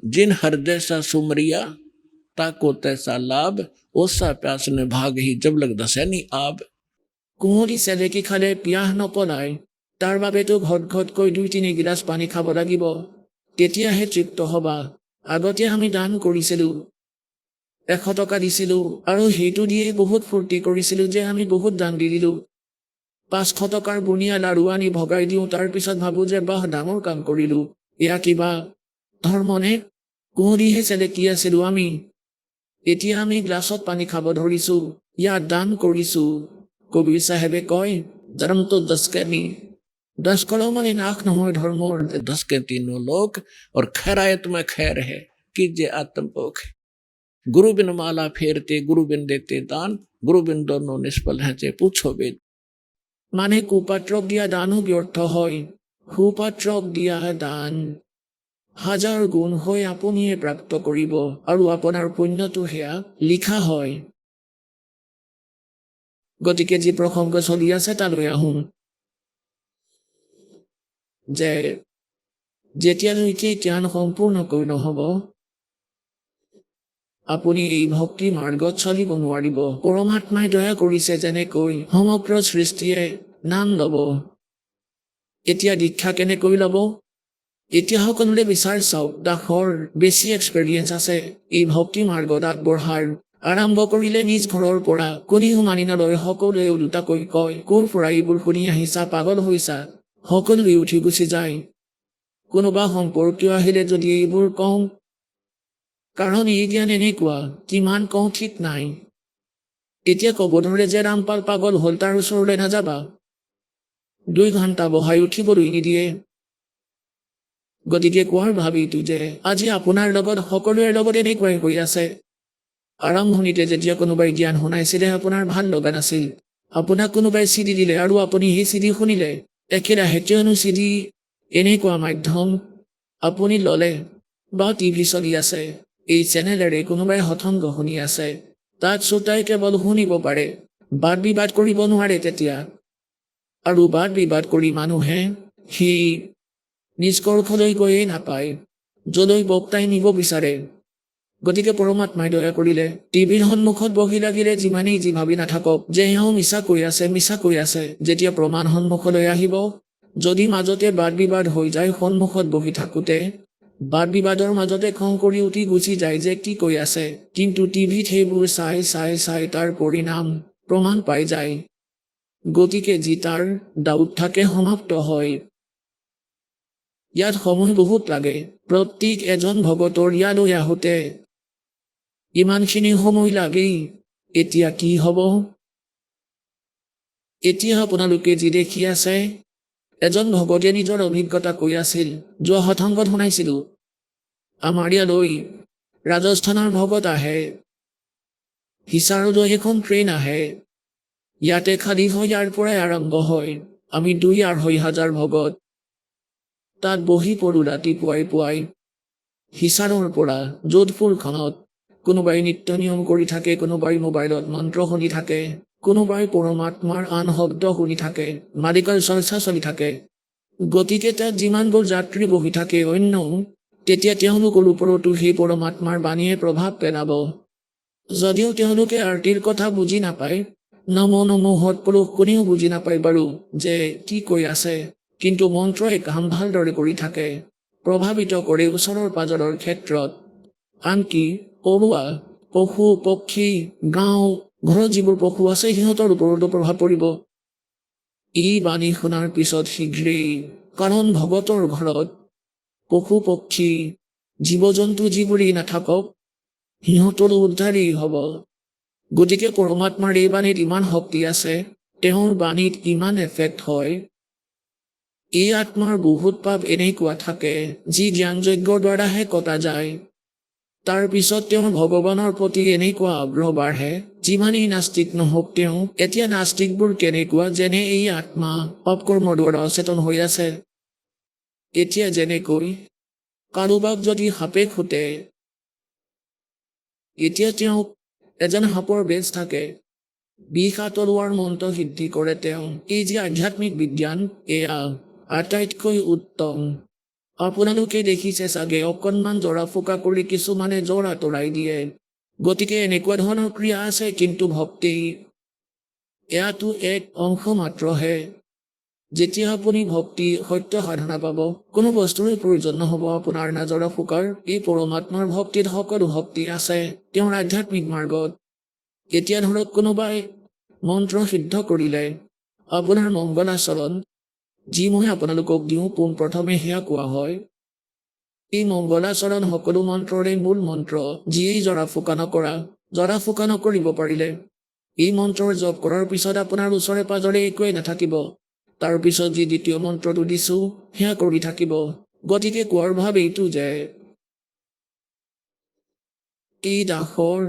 जिन हृदय सा सुमरिया ताको तैसा लाभ, ओसा प्यास ने भाग ही जब लग दसैनी आब। কুঁৱলী চেলেকি খালে পিয়াহ নপলায়, তাৰ বাবেতো ঘট ঘটকৈ 2-3 গিলাচ পানী খাব লাগিব, তেতিয়াহে তৃপ্ত হবা। আগতে আমি দান কৰিছিলোঁ, 100 টকা দিছিলোঁ আৰু সেইটো দিয়ে বহুত ফূৰ্তি কৰিছিলোঁ যে আমি বহুত দান দি দিলোঁ। 500 টকাৰ বুনিয়া লাৰু আনি ভগাই দিওঁ, তাৰ পিছত ভাবো যে বাহ, ডাঙৰ কাম কৰিলোঁ। এয়া কিবা ধৰ্মনে? কুঁৱলীহে চেলেকি আছিলোঁ আমি, এতিয়া আমি গ্লাছত পানী খাব ধৰিছোঁ, ইয়াত দান কৰিছোঁ। কবিৰ চাহেবে কয়, ধৰ্ম তো 10 के नहीं, 10 करो মানে নাশ নহয় ধৰ্মৰ। 10 के तीनों लोक और खैरायत में खैर है, कीजिए आत्मपोख। गुरु बिन माला फेरते, गुरु बिन देते दान, गुरु बिन दोनों निष्फल हैं जे पूछो वेद। মানে কুপাত্ৰক দিয়া দানো ব্যৰ্থ হয়, সুপাত্ৰক দিয়া দান হাজাৰ গুণ হৈ আপুনিয়ে প্ৰাপ্ত কৰিব আৰু আপোনাৰ পুণ্যটো সেয়া লিখা হয়। গতিকে যি প্ৰসংগ চলি আছে তালৈ আহোঁ, যে যেতিয়ালৈকে জ্ঞান সম্পূৰ্ণকৈ নহ'ব, আপুনি এই ভক্তি মাৰ্গত চলিব নোৱাৰিব। পৰমাত্মাই দয়া কৰিছে যেনেকৈ সমগ্ৰ সৃষ্টিয়ে নাম ল'ব। এতিয়া দীক্ষা কেনেকৈ ল'ব? এতিয়া সকলোৰে বিচাৰ চাওক, দাসৰ বেছি এক্সপেৰিয়েঞ্চ আছে এই ভক্তি মাৰ্গত আগবঢ়াৰ। আৰম্ভ কৰিলে নিজ ঘৰৰ পৰা, কোনেও মানি নলয়, সকলোৱে ওলোটাকৈ কয়, ক'ৰ পৰা এইবোৰ শুনি আহিছা, পাগল হৈছা? সকলোৱে উঠি গুচি যায়। কোনোবা সম্পৰ্কীয় আহিলে যদি এইবোৰ কওঁ, কাৰণ এই জ্ঞান এনেকুৱা, কিমান কওঁ ঠিক নাই। এতিয়া ক'ব ধৰে যে ৰামপাল পাগল হ'ল, তাৰ ওচৰলৈ নাযাবা, 2 ঘণ্টা বহাই উঠিবলৈ নিদিয়ে। গতিকে কোৱাৰ ভাবিটো যে আজি আপোনাৰ লগত সকলোৰে লগত এনেকুৱাই হৈ আছে। আৰম্ভণিতে যেতিয়া কোনোবাই জ্ঞান শুনাইছিলে, আপোনাৰ ভাল লগা নাছিল, আপোনাক কোনোবাই চিডি দিলে আৰু আপুনি সেই চিডি শুনিলে, একেৰাহে কিয়নো চিডি এনেকুৱা মাধ্যম আপুনি ল'লে বা টিভি চলি আছে, এই চেনেলেৰে কোনোবাই সৎসংগ শুনি আছে, তাত শ্ৰোতাই কেৱল শুনিব পাৰে, বাদ বিবাদ কৰিব নোৱাৰে তেতিয়া। আৰু বাদ বিবাদ কৰি মানুহে সেই নিষ্কৰ্ষলৈ গৈয়ে নাপায়, যলৈ বক্তাই নিব বিচাৰে। গতিকে পৰমাত্মাই দয়া কৰিলে, টিভিৰ সন্মুখত বহি লাগিলে যিমানেই যি ভাবি নাথাকক যে এওঁ মিছা কৈ আছে, যেতিয়া প্ৰমাণ সন্মুখলৈ আহিব, যদি মাজতে বাদ বিবাদ হৈ যায় সন্মুখত বহি থাকোঁতে, বাদ বিবাদৰ মাজতে খং কৰি উঠি গুচি যায় যে কি কৈ আছে, কিন্তু টিভিত সেইবোৰ চাই চাই চাই তাৰ পৰিণাম প্ৰমাণ পাই যায়। গতিকে যি তাৰ ডাউট থাকে সমাপ্ত হয়। ইয়াত সময় বহুত লাগে। প্ৰত্যেক এজন ভকতৰ ইয়ালৈ আহোঁতে ইমানখিনি সময় লাগেই। এতিয়া কি হ'ব? এতিয়া আপোনালোকে যি দেখি আছে, এজন ভকতে নিজৰ অভিজ্ঞতা কৈ আছিল। যোৱা শতাংশত শুনাইছিলোঁ। আমাৰ ইয়ালৈ ৰাজস্থানৰ ভকত আহে, হিচাৰলৈ এখন ট্ৰেইন আহে, ইয়াতে খালী হয়, ইয়াৰ পৰাই আৰম্ভ হয়। আমি 2-2.5 হাজাৰ ভকত তাত বহি পৰোঁ ৰাতিপুৱাই পুৱাই। হিচাৰৰ পৰা যোধপুৰখনত কোনোবাই নিত্য নিয়ম কৰি থাকে, কোনোবাই মোবাইলত মন্ত্ৰ শুনি থাকে, কোনোবাই পৰমাত্মাৰ আন শব্দ শুনি থাকে, মালিকৰ চৰ্চা চলি থাকে। গতিকে তাত যিমানবোৰ যাত্ৰী বহি থাকে অন্য, তেতিয়া তেওঁলোকৰ ওপৰতো সেই পৰমাত্মাৰ বাণীয়ে প্ৰভাৱ পেলাব। যদিও তেওঁলোকে আৰতিৰ কথা বুজি নাপায়, নম নম সৎপুৰুষ কোনেও বুজি নাপায় বাৰু যে কি কৈ আছে, কিন্তু মন্ত্ৰই কাম ভালদৰে কৰি থাকে, প্ৰভাৱিত কৰে ওচৰৰ পাজৰৰ ক্ষেত্ৰত। আনকি পৰুৱা, পশু পক্ষী, গাঁও, ঘৰত যিবোৰ পশু আছে সিহঁতৰ ওপৰতো প্ৰভাৱ পৰিব। এই বাণী শুনাৰ পিছত শীঘ্ৰেই, কাৰণ ভগতৰ ঘৰত পশু পক্ষী, জীৱ জন্তু যিবোৰেই নাথাকক সিহঁতৰো উদ্ধাৰেই হ'ব। গতিকে পৰমাত্মাৰ এই বাণীত ইমান শক্তি আছে, তেওঁৰ বাণীত ইমান এফেক্ট হয়। এই আত্মাৰ বহুত পাপ এনেকুৱা থাকে যি জ্ঞান যজ্ঞৰ দ্বাৰাহে কটা যায়। তাৰ পিছত তেওঁৰ ভগৱানৰ প্ৰতি এনেকুৱা আগ্ৰহ বাঢ়ে, যিমানেই নাস্তিক নহওক তেওঁ। এতিয়া নাস্তিকবোৰ কেনেকুৱা, যেনে এই আত্মা পাপকৰ্মৰ দ্বাৰা অচেতন হৈ আছে। এতিয়া যেনেকৈ কাৰোবাক যদি সাপে খুটে, এতিয়া তেওঁক এজন সাপৰ বেজ থাকে, বিষ আঁতৰোৱাৰ মন্ত্ৰ সিদ্ধি কৰে তেওঁ। এই যে আধ্যাত্মিক বিজ্ঞান, এয়া আটাইতকৈ উত্তম। আপোনালোকে দেখিছে চাগে অকণমান জৰা ফুকা কৰি কিছুমানে জ্বৰ আঁতৰাই দিয়ে। গতিকে এনেকুৱা ধৰণৰ ক্ৰিয়া আছে, কিন্তু ভক্তি এয়াতো এক অংশ মাত্ৰহে। যেতিয়া আপুনি ভক্তি সত্য সাধনা পাব, কোনো বস্তুৰে প্ৰয়োজন নহ'ব আপোনাৰ নাজৰা ফুকাৰ। এই পৰমাত্মাৰ ভক্তিত সকলো শক্তি আছে তেওঁৰ আধ্যাত্মিক মাৰ্গত। এতিয়া ধৰক কোনোবাই মন্ত্ৰ সিদ্ধ কৰিলে, আপোনাৰ মংগলাচৰণ যি মই আপোনালোকক দিওঁ পোনপ্ৰথমে সেয়া কোৱা হয়। এই মংগলাচৰণ সকলো মন্ত্ৰৰে মূল মন্ত্ৰ, যিয়েই জৰা ফুকা নকৰিব পাৰিলে এই মন্ত্ৰৰ জপ কৰাৰ পিছত আপোনাৰ ওচৰে পাজৰে একোৱেই নাথাকিব। তাৰ পিছত যি দ্বিতীয় মন্ত্ৰটো দিছোঁ সেয়া কৰি থাকিব। গতিকে কোৱাৰ ভাৱ এইটো যে এই দাসৰ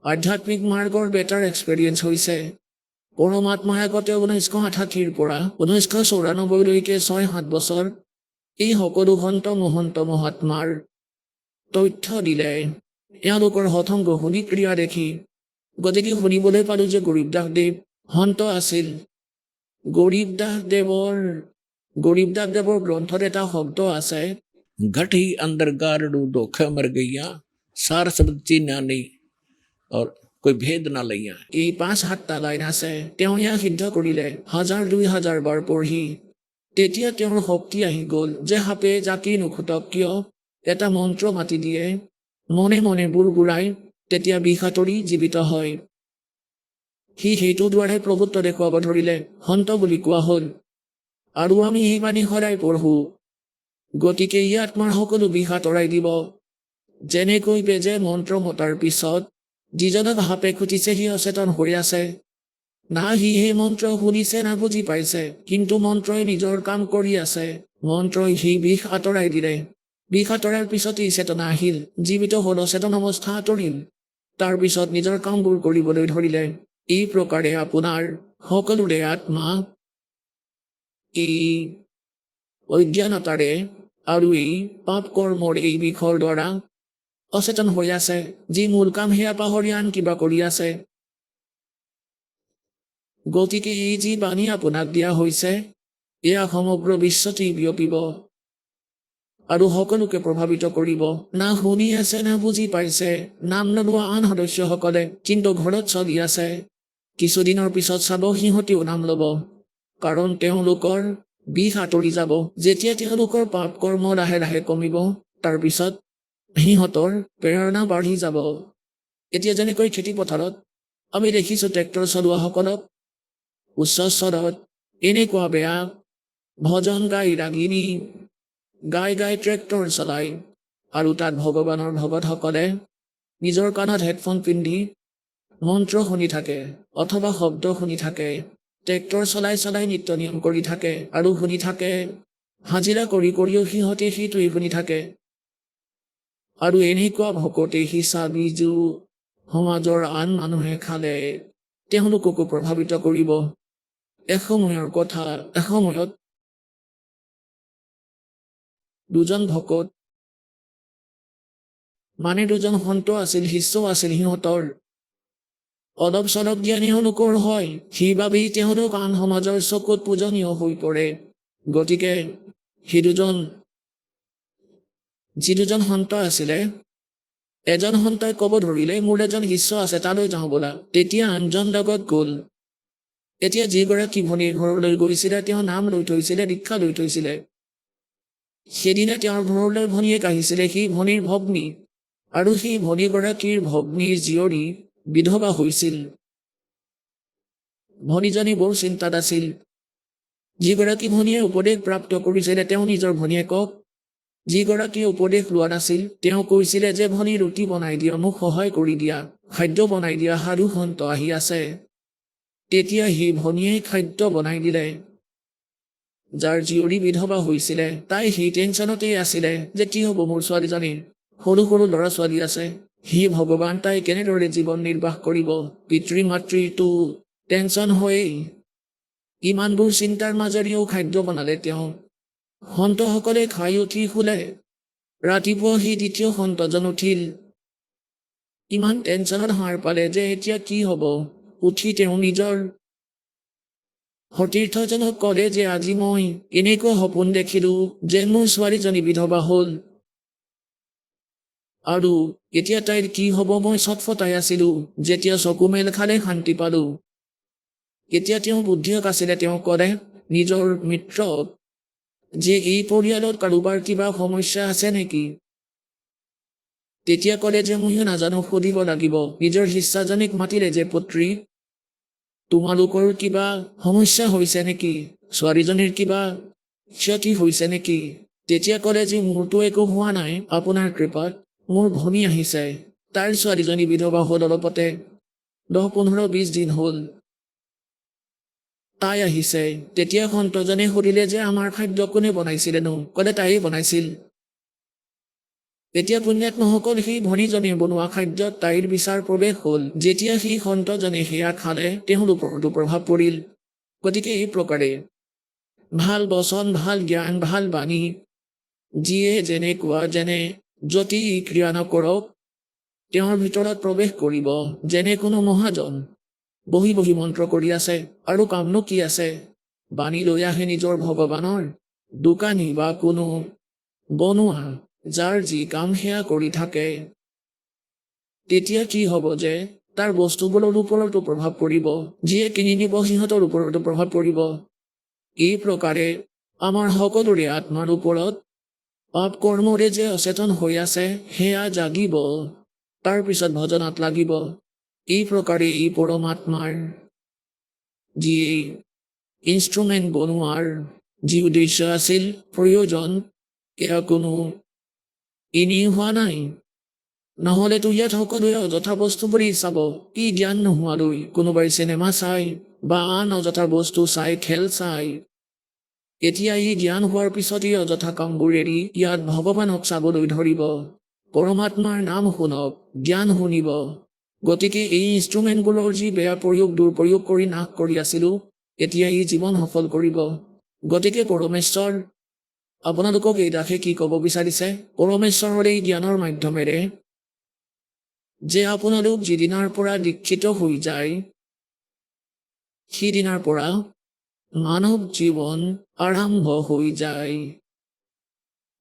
আধ্যাত্মিক মাৰ্গৰ বেটাৰ এক্সপেৰিয়েঞ্চ হৈছে। পৰমাত্মাই আগতে 1988 পৰা 1994লৈকে 6-7 বছৰ এই সকলো সন্ত মহাত্মাৰ তথ্য দিলে, এওঁলোকৰ হঠংগ শুনি ক্ৰিয়া দেখি। গতিকে শুনিবলৈ পালোঁ যে গৰীবদাসদেৱ সন্ত আছিল। গৰীবদাসদেৱৰ গ্ৰন্থত এটা শব্দ আছে, ঘটি অন্দৰগাৰ দুখ মৰ গইয়া সাৰ শব্দ চিনা নেই আৰু কৈ ভেদ না লইয়া। এই 5-7টা লাইন আছে। তেওঁ এয়া সিদ্ধ কৰিলে 1000-2000 বাৰ পঢ়ি। তেতিয়া তেওঁৰ শক্তি আহি গ'ল যে সাপে জাকেই নুখুটক কিয় এটা মন্ত্ৰ মাতি দিয়ে, মনে মনে বুৰবুৰাই, তেতিয়া বিষ আঁতৰি জীৱিত হয়। সি সেইটো দ্বাৰাই প্ৰভুত্ব দেখুৱাব ধৰিলে, সন্ত বুলি কোৱা হ'ল। আৰু আমি এই বাণী সদায় পঢ়োঁ। গতিকে ই আত্মাৰ সকলো বিষ আঁতৰাই দিব। যেনেকৈ বেজে মন্ত্ৰ মতাৰ পিছত যিজনক সাপে খুটিছে সি অচেতন হৈ আছে। না সি সেই মন্ত্ৰ শুনিছে না বুজি পাইছে, কিন্তু মন্ত্ৰই নিজৰ কাম কৰি আছে। মন্ত্ৰই সি বিষ আঁতৰাই দিলে। বিষ আঁতৰাৰ পিছতেই চেতনা আহিল, জীৱিত হ'ল, অচেতন অৱস্থা আঁতৰিল। তাৰ পিছত নিজৰ কামবোৰ কৰিবলৈ ধৰিলে। এই প্ৰকাৰে আপোনাৰ সকলোৰে আত্মা এই অজ্ঞানতাৰে আৰু এই পাপ কৰ্মৰ এই বিষৰ দ্বাৰা অচেতন হৈ আছে, যি মূল কাম সেয়া পাহৰি আন কিবা কৰি আছে। গতিকে এই যি বাণী আপোনাক দিয়া হৈছে, এয়া সমগ্ৰ বিশ্বতেই বিয়পিব আৰু সকলোকে প্ৰভাৱিত কৰিব। না শুনি আছে না বুজি পাইছে, নাম নোলোৱা আন সদস্যসকলে, কিন্তু ঘৰত চলি আছে। কিছুদিনৰ পিছত চাব সিহঁতেও নাম ল'ব, কাৰণ তেওঁলোকৰ বিষ আঁতৰি যাব। যেতিয়া তেওঁলোকৰ পাপ কৰ্ম লাহে লাহে কমিব, তাৰপিছত সিহঁতৰ প্ৰেৰণা বাঢ়ি যাব। এতিয়া যেনেকৈ খেতি পথাৰত আমি দেখিছোঁ ট্ৰেক্টৰ চলোৱাসকলক উচ্চ স্বৰত এনেকুৱা বেয়া ভজন গাই ৰাগিনী গাই গাই ট্ৰেক্টৰ চলায়, আৰু তাত ভগৱানৰ ভগতসকলে নিজৰ কাণত হেডফোন পিন্ধি মন্ত্ৰ শুনি থাকে অথবা শব্দ শুনি থাকে, ট্ৰেক্টৰ চলাই চলাই নিত্য নিয়ম কৰি থাকে আৰু শুনি থাকে। হাজিৰা কৰি কৰিও সিহঁতে সেইটোৱেই শুনি থাকে। আৰু এনেকুৱা ভকতে সিঁচা বীজো সমাজৰ আন মানুহে খালে তেওঁলোককো প্ৰভাৱিত কৰিব। এসময়ৰ কথা, এসময়ত দুজন ভকত দুজন সন্ত আছিল, শিষ্য আছিল সিহঁতৰ। অলপ চলপ জ্ঞান তেওঁলোকৰ হয়, সেইবাবেই তেওঁলোক আন সমাজৰ চকুত পূজনীয় হৈ পৰে। গতিকে যি দুজন সন্ত আছিলে, এজন সন্তই ক'ব ধৰিলে মোৰ এজন শিষ্য আছে, তালৈ যাওঁ ব'লা। তেতিয়া আনজন লগত গ'ল। এতিয়া যিগৰাকী ভনীৰ ঘৰলৈ গৈছিলে তেওঁ নাম লৈ থৈছিলে, দীক্ষা লৈ থৈছিলে। সেইদিনা তেওঁৰ ঘৰলৈ ভনীয়েক আহিছিলে, সেই ভনীৰ ভগ্নী, আৰু সেই ভনীগৰাকীৰ ভগ্নীৰ জীয়ৰী বিধৱা হৈছিল। ভনীজনী বৰ চিন্তাত আছিল। যিগৰাকী ভনীয়ে উপদেশ প্ৰাপ্ত কৰিছিলে তেওঁ নিজৰ ভনীয়েকক, যিগৰাকীয়ে উপদেশ লোৱা নাছিল তেওঁ কৈছিলে যে ভনী ৰুটি বনাই দিয়া, মোক সহায় কৰি দিয়া, খাদ্য বনাই দিয়া, সাধু সন্ত আহি আছে। তেতিয়া সেই ভনীয়ে খাদ্য বনাই দিলে। যাৰ জীয়ৰী বিধৱা হৈছিলে তাই সেই টেনচনতেই আছিলে যে কি হ'ব মোৰ ছোৱালীজনীৰ, সৰু সৰু ল'ৰা ছোৱালী আছে, হে ভগৱান তাই কেনেদৰে জীৱন নিৰ্বাহ কৰিব। পিতৃ মাতৃটো টেনচন হয়েই। ইমানবোৰ চিন্তাৰ মাজেৰেও খাদ্য বনালে তেওঁ। সন্তসকলে খাই উঠি শুলে। ৰাতিপুৱা সেই দ্বিতীয় সন্তজন উঠিল। ইমান টেনচনত সাৰ পালে যে এতিয়া কি হ'ব। উঠি তেওঁ নিজৰ সতীৰ্থজনক ক'লে যে আজি মই এনেকুৱা সপোন দেখিলো যে মোৰ ছোৱালীজনী বিধৱা হ'ল, আৰু এতিয়া তাইৰ কি হ'ব মই ছটফটাই আছিলো। যেতিয়া চকু মেল খালে শান্তি পালো। এতিয়া তেওঁ বুদ্ধিয়ক আছিলে, তেওঁ ক'লে নিজৰ মিত্ৰক যে এই পৰিয়ালত কাৰোবাৰ কিবা সমস্যা আছে নেকি। তেতিয়া ক'লে যে ময়ো নাজানো, সুধিব লাগিব। নিজৰ শিষ্যাজনীক মাতিলে যে পুত্ৰী, তোমালোকৰ কিবা সমস্যা হৈছে নেকি, ছোৱালীজনীৰ কিবা ক্ষতি হৈছে নেকি। তেতিয়া ক'লে যে মোৰতো একো হোৱা নাই, আপোনাৰ কৃপাত মোৰ ভনী আহিছে, তাইৰ ছোৱালীজনী বিধৱা হ'ল অলপতে, 10-15-20 দিন হ'ল তাই আহিছে। তেতিয়া সন্তজনে সুধিলে যে আমাৰ খাদ্য কোনে বনাইছিলেনো, ক'লে তাইয়ে বনাইছিল। তেতিয়া পুণ্যাত্মাসকল সেই ভনীজনে বনোৱা খাদ্যত তাইৰ বিচাৰ প্ৰৱেশ হ'ল। যেতিয়া সেই সন্তজনে সেয়া খালে তেওঁলোকৰতো প্ৰভাৱ পৰিল। গতিকে এই প্ৰকাৰে ভাল বচন, ভাল জ্ঞান, ভাল বাণী যিয়ে যেনেকুৱা যেনে যতি ক্ৰিয়া নকৰক তেওঁৰ ভিতৰত প্ৰৱেশ কৰিব। যেনে কোনো মহাজন বহি বহি মন্ত্ৰ কৰি আছে আৰু কামনো কি আছে, বাণী লৈ আহে নিজৰ ভগৱানৰ। দোকানী বা কোনো বনোৱা যাৰ যি কাম সেয়া কৰি থাকে, তেতিয়া কি হ'ব যে তাৰ বস্তুবোৰৰ ওপৰতো প্ৰভাৱ পৰিব, যিয়ে কিনি নিব সিহঁতৰ ওপৰতো প্ৰভাৱ পৰিব। এই প্ৰকাৰে আমাৰ সকলোৰে আত্মাৰ ওপৰত পাপ কৰ্মৰে যে অচেতন হৈ আছে সেয়া জাগিব, তাৰপিছত ভজনাত লাগিব। এই প্ৰকাৰে এই পৰমাত্মাৰ যি ইনষ্ট্ৰুমেণ্ট বনোৱাৰ যি উদ্দেশ্য আছিল, প্ৰয়োজন, এয়া কোনো এনেই হোৱা নাই। নহ'লেতো ইয়াত সকলোৱে অযথা বস্তুবোৰেই চাব, কি জ্ঞান নোহোৱালৈ কোনোবাই চিনেমা চাই বা আন অযথা বস্তু চাই, খেল চাই। এতিয়া এই জ্ঞান হোৱাৰ পিছত এই অযথা কামবোৰ এৰি ইয়াত ভগৱানক চাবলৈ ধৰিব, পৰমাত্মাৰ নাম শুনক, জ্ঞান শুনিব। গতিকে এই ইনষ্ট্ৰুমেণ্টবোৰৰ যি বেয়া প্ৰয়োগ, দুৰ্প্ৰয়োগ কৰি নাশ কৰি আছিলো, এতিয়া এই জীৱন সফল কৰিব। গতিকে পৰমেশ্বৰ আপোনালোকক এই দাসে কি ক'ব বিচাৰিছে, পৰমেশ্বৰৰ এই জ্ঞানৰ মাধ্যমেৰে যে আপোনালোক যিদিনাৰ পৰা দীক্ষিত হৈ যায়, সিদিনাৰ পৰা মানৱ জীৱন আৰম্ভ হৈ যায়।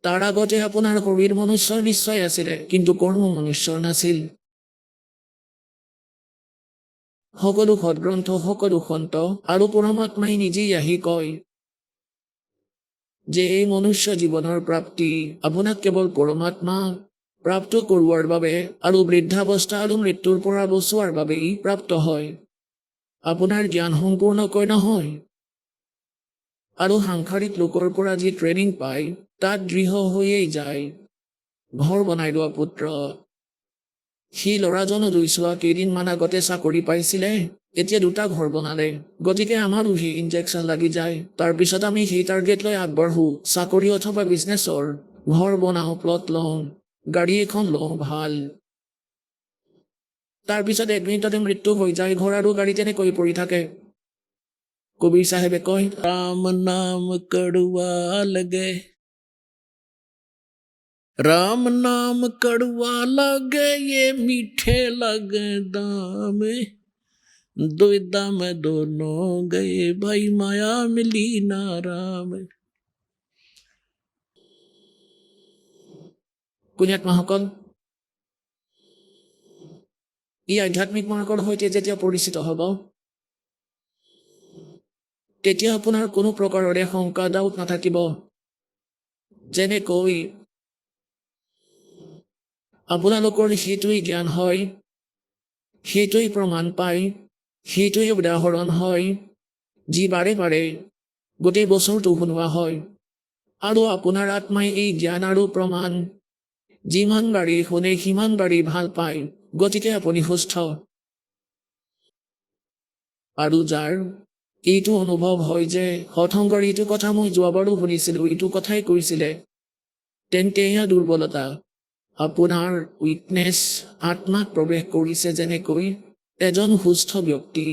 তাৰ আগতে আপোনাৰ শৰীৰ মনুষ্যৰ নিশ্চয় আছিলে, কিন্তু কৰ্ম মনুষ্যৰ নাছিল। সকলো সদগ্ৰন্থ, সকলো সন্ত আৰু পৰমাত্মাই নিজেই আহি কয় যে এই মনুষ্য জীৱনৰ প্ৰাপ্তি আপোনাক কেৱল পৰমাত্মা প্ৰাপ্ত কৰোৱাৰ বাবে আৰু বৃদ্ধাৱস্থা আৰু মৃত্যুৰ পৰা বচোৱাৰ বাবেই প্ৰাপ্ত হয়। আপোনাৰ জ্ঞান সম্পূৰ্ণকৈ নহয়। আৰু সাংসাৰিক লোকৰ পৰা যি ট্ৰেইনিং পায় তাত দৃঢ় হৈয়েই যায়। ঘৰ বনাই লোৱা পুত্ৰ, সি ল'ৰাজনো দুইছোৱা কেইদিনমান আগতে চাকৰি পাইছিলে, এতিয়া 2টা ঘৰ বনালে। গতিকে আমাৰো সি ইনজেকশ্যন লাগি যায়। তাৰপিছত আমি সেই টাৰ্গেট লৈ আগবাঢ়ো, চাকৰি অথবা বিজনেছৰ। ঘৰ বনাওঁ, প্লট লওঁ, গাড়ী এখন লওঁ, ভাল। তাৰপিছত 1 মিনিটতে মৃত্যু হৈ যায়, ঘৰ আৰু গাড়ী তেনেকৈ পৰি থাকে। কবিৰ চাহেবে কয়, ৰাম নাম কড়ুৱা লাগে, राम नाम कड़वा लागे ये मीठे लगे दाम, दुविधा में दोनों गए भाई माया मिली ना राम। পুণ্যাত্মাসকল, ই আধ্যাত্মিক মাৰ্গৰ সৈতে যেতিয়া পৰিচিত হ'ব, তেতিয়া আপোনাৰ কোনো প্ৰকাৰৰে শংকা ডাউট নাথাকিব। যেনেকৈ আপোনালোকৰ সেইটোৱেই জ্ঞান হয়, সেইটোৱেই প্ৰমাণ পায়, সেইটোৱেই উদাহৰণ হয়, যি বাৰে বাৰে গোটেই বছৰটো শুনোৱা হয়। আৰু আপোনাৰ আত্মাই এই জ্ঞান আৰু প্ৰমাণ যিমান বাৰী শুনে সিমান বাৰী ভাল পায়। গতিকে আপুনি সুস্থ। আৰু যাৰ এইটো অনুভৱ হয় যে সৎসংগৰ এইটো কথা মই যোৱাবাৰো শুনিছিলোঁ, এইটো কথাই কৈছিলে, তেন্তে এয়া দুৰ্বলতা। আপোনাৰ উইকনেছ আত্মাক প্ৰৱেশ কৰিছে। যেনেকৈ এজন সুস্থ ব্যক্তি,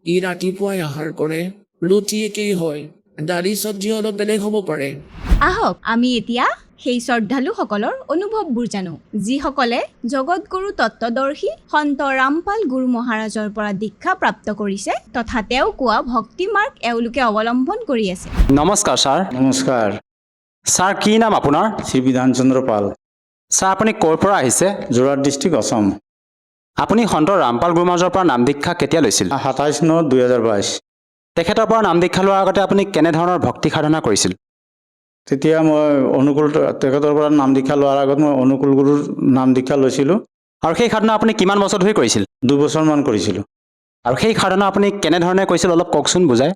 ই ৰাতিপুৱাই আহাৰ কৰে, ৰুটি একেই হয়, দালি চব্জি অলপ বেলেগ হ'ব পাৰে। আহক আমি এতিয়া সেই শ্ৰদ্ধালুসকলৰ অনুভৱবোৰ জানো, যিসকলে জগতগুৰু তত্ত্বদৰ্শী সন্ত ৰামপাল গুৰু মহাৰাজৰ পৰা দীক্ষা প্ৰাপ্ত কৰিছে তথা তেওঁ কোৱা ভক্তি মাৰ্গ এওঁলোকে অৱলম্বন কৰি আছে। নমস্কাৰ ছাৰ। নমস্কাৰ, ছাৰ কি নাম আপোনাৰ? শ্ৰী বিধান চন্দ্ৰ পাল, ছাৰ আপুনি ক'ৰ পৰা আহিছে? যোৰহাট ডিষ্ট্ৰিক্ট, অসম। আপুনি সন্ত ৰামপাল গুৰু মহাৰাজৰ পৰা নাম দীক্ষা কেতিয়া লৈছিল? 27/9/2022। তেখেতৰ পৰা নাম দীক্ষা লোৱাৰ আগতে আপুনি কেনেধৰণৰ ভক্তি সাধনা কৰিছিল? তেতিয়া মই তেখেতৰ পৰা নাম দীক্ষা লোৱাৰ আগত মই অনুকূল গুৰুৰ নাম দীক্ষা লৈছিলোঁ। আৰু সেই সাধনা আপুনি কিমান বছৰ ধৰি কৰিছিল? 2 বছৰমান কৰিছিলোঁ। আৰু সেই সাধনা আপুনি কেনেধৰণে কৰিছিল অলপ কওকচোন বুজাই।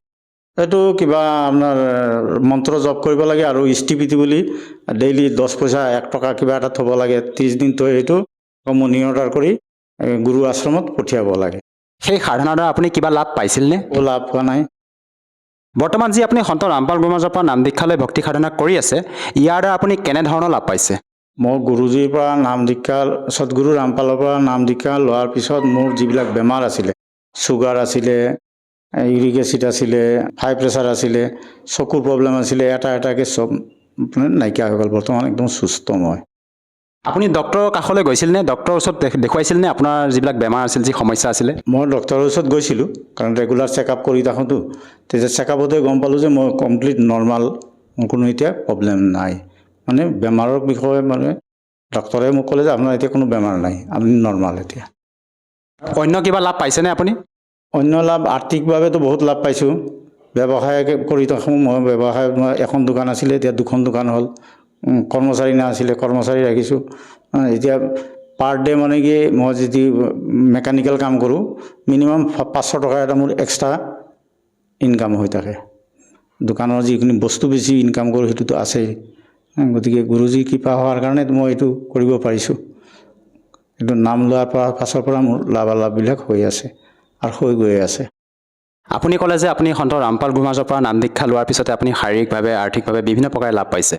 এইটো কিবা আপোনাৰ মন্ত্ৰ জপ কৰিব লাগে আৰু ইষ্টিপিটি বুলি ডেইলি 10 পইচা 1 টকা কিবা এটা থ'ব লাগে। 30 দিন থৈ সেইটো মনি অৰ্ডাৰ কৰি গুৰু আশ্ৰমত পঠিয়াব লাগে। সেই সাধনাৰ দ্বাৰা আপুনি কিবা লাভ পাইছিল নে? লাভ হোৱা নাই। বৰ্তমান যি আপুনি সন্ত ৰামপাল গুৰু মহাৰাজৰ পৰা নাম দীক্ষা লৈ ভক্তি সাধনা কৰি আছে, ইয়াৰ দ্বাৰা আপুনি কেনেধৰণৰ লাভ পাইছে? মই গুৰুজীৰ পৰা নাম দীক্ষা, সদগুৰু ৰামপালৰ পৰা নাম দীক্ষা লোৱাৰ পিছত মোৰ যিবিলাক বেমাৰ আছিলে, চুগাৰ আছিলে, ইউৰিক এচিড আছিলে, হাই প্ৰেছাৰ আছিলে, চকুৰ প্ৰব্লেম আছিলে, এটাকৈ চব নাইকিয়া হৈ গ'ল। বৰ্তমান একদম সুস্থ মই। আপুনি ডক্টৰৰ কাষলৈ গৈছিল নে? ডক্টৰৰ ওচৰত দেখুৱাইছিল নে আপোনাৰ যিবিলাক বেমাৰ আছিল, যি সমস্যা আছিলে? মই ডক্টৰৰ ওচৰত গৈছিলোঁ, কাৰণ ৰেগুলাৰ চেকআপ কৰি থাকোঁতো। তেতিয়া চেকআপতে গম পালোঁ যে মই কমপ্লিট নৰ্মাল, মোৰ কোনো এতিয়া প্ৰব্লেম নাই। মানে বেমাৰৰ বিষয়ে মানে ডক্টৰে মোক ক'লে যে আপোনাৰ এতিয়া কোনো বেমাৰ নাই, আপুনি নৰ্মাল এতিয়া। অন্য কিবা লাভ পাইছেনে আপুনি? অন্য লাভ আৰ্থিকভাৱেতো বহুত লাভ পাইছোঁ। ব্যৱসায় কৰি থাকোঁ মই। ব্যৱসায় এখন দোকান আছিলে, এতিয়া 2খন দোকান হ'ল। কৰ্মচাৰী নাছিলে, কৰ্মচাৰী ৰাখিছোঁ। এতিয়া পাৰ ডে মানে কি, মই যদি মেকানিকেল কাম কৰোঁ, মিনিমাম 500 টকা এটা মোৰ এক্সট্ৰা ইনকাম হৈ থাকে। দোকানৰ যিখিনি বস্তু বেছি ইনকাম কৰোঁ সেইটোতো আছেই। গতিকে গুৰুজী কৃপা হোৱাৰ কাৰণে মই এইটো কৰিব পাৰিছোঁ। এইটো নাম লোৱাৰ পাছৰ পৰা মোৰ লাভালাভবিলাক হৈ আছে আৰু হৈ গৈ আছে। আপুনি ক'লে যে আপুনি সন্ত ৰামপাল গুৰু মহাৰাজৰ পৰা নাম দীক্ষা লোৱাৰ পিছতে আপুনি শাৰীৰিকভাৱে আৰ্থিকভাৱে বিভিন্ন প্ৰকাৰে লাভ পাইছে।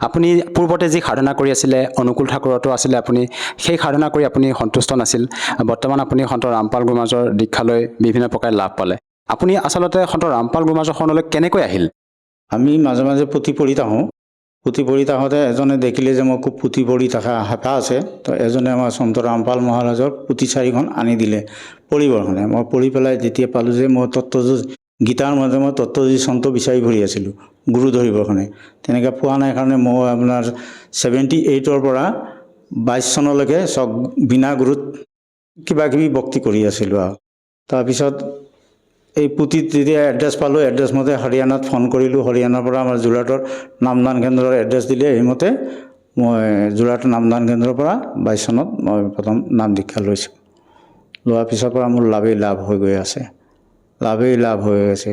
আপুনি পূৰ্বতে যি সাধনা কৰি আছিলে, অনুকূল ঠাকুৰতো আছিলে, আপুনি সেই সাধনা কৰি আপুনি সন্তুষ্ট নাছিল। বৰ্তমান আপুনি সন্ত ৰামপাল গুৰু মহাৰাজৰ দীক্ষা লৈ বিভিন্ন প্ৰকাৰে লাভ পালে। আপুনি আচলতে সন্ত ৰামপাল গুৰু মহাৰাজৰ শৰণলৈ কেনেকৈ আহিল? আমি মাজে মাজে পুথি পঢ়ি থাকোঁ। পুথি পঢ়ি থাকোঁতে এজনে দেখিলে যে মই খুব পুথি পঢ়ি থকা হেঁপাহ আছে, তো এজনে আমাৰ সন্ত ৰামপাল মহাৰাজৰ পুথি 4খন আনি দিলে পঢ়িবৰ কাৰণে। মই পঢ়ি পেলাই যেতিয়া পালোঁ যে মই গীতাৰ মাজে মই তত্ত্বজী চন্ত বিচাৰি ফুৰি আছিলোঁ গুৰু ধৰিবৰ কাৰণে। তেনেকৈ পোৱা নাই কাৰণে মই আপোনাৰ 78ৰ পৰা 22 চনলৈকে বিনা গুৰুত কিবা কিবি ভক্তি কৰি আছিলোঁ আৰু। তাৰপিছত এই পুথিত যেতিয়া এড্ৰেছ পালোঁ এড্ৰেছ মতে হাৰিয়ানাত ফোন কৰিলোঁ হৰিয়ানাৰ পৰা আমাৰ যোৰহাটৰ নামদান কেন্দ্ৰৰ এড্ৰেছ দিলে সেইমতে মই যোৰহাটৰ নামদান কেন্দ্ৰৰ পৰা 22 চনত মই প্ৰথম নাম দীক্ষা লৈছোঁ লোৱাৰ পিছৰ পৰা মোৰ লাভেই লাভ হৈ গৈ আছে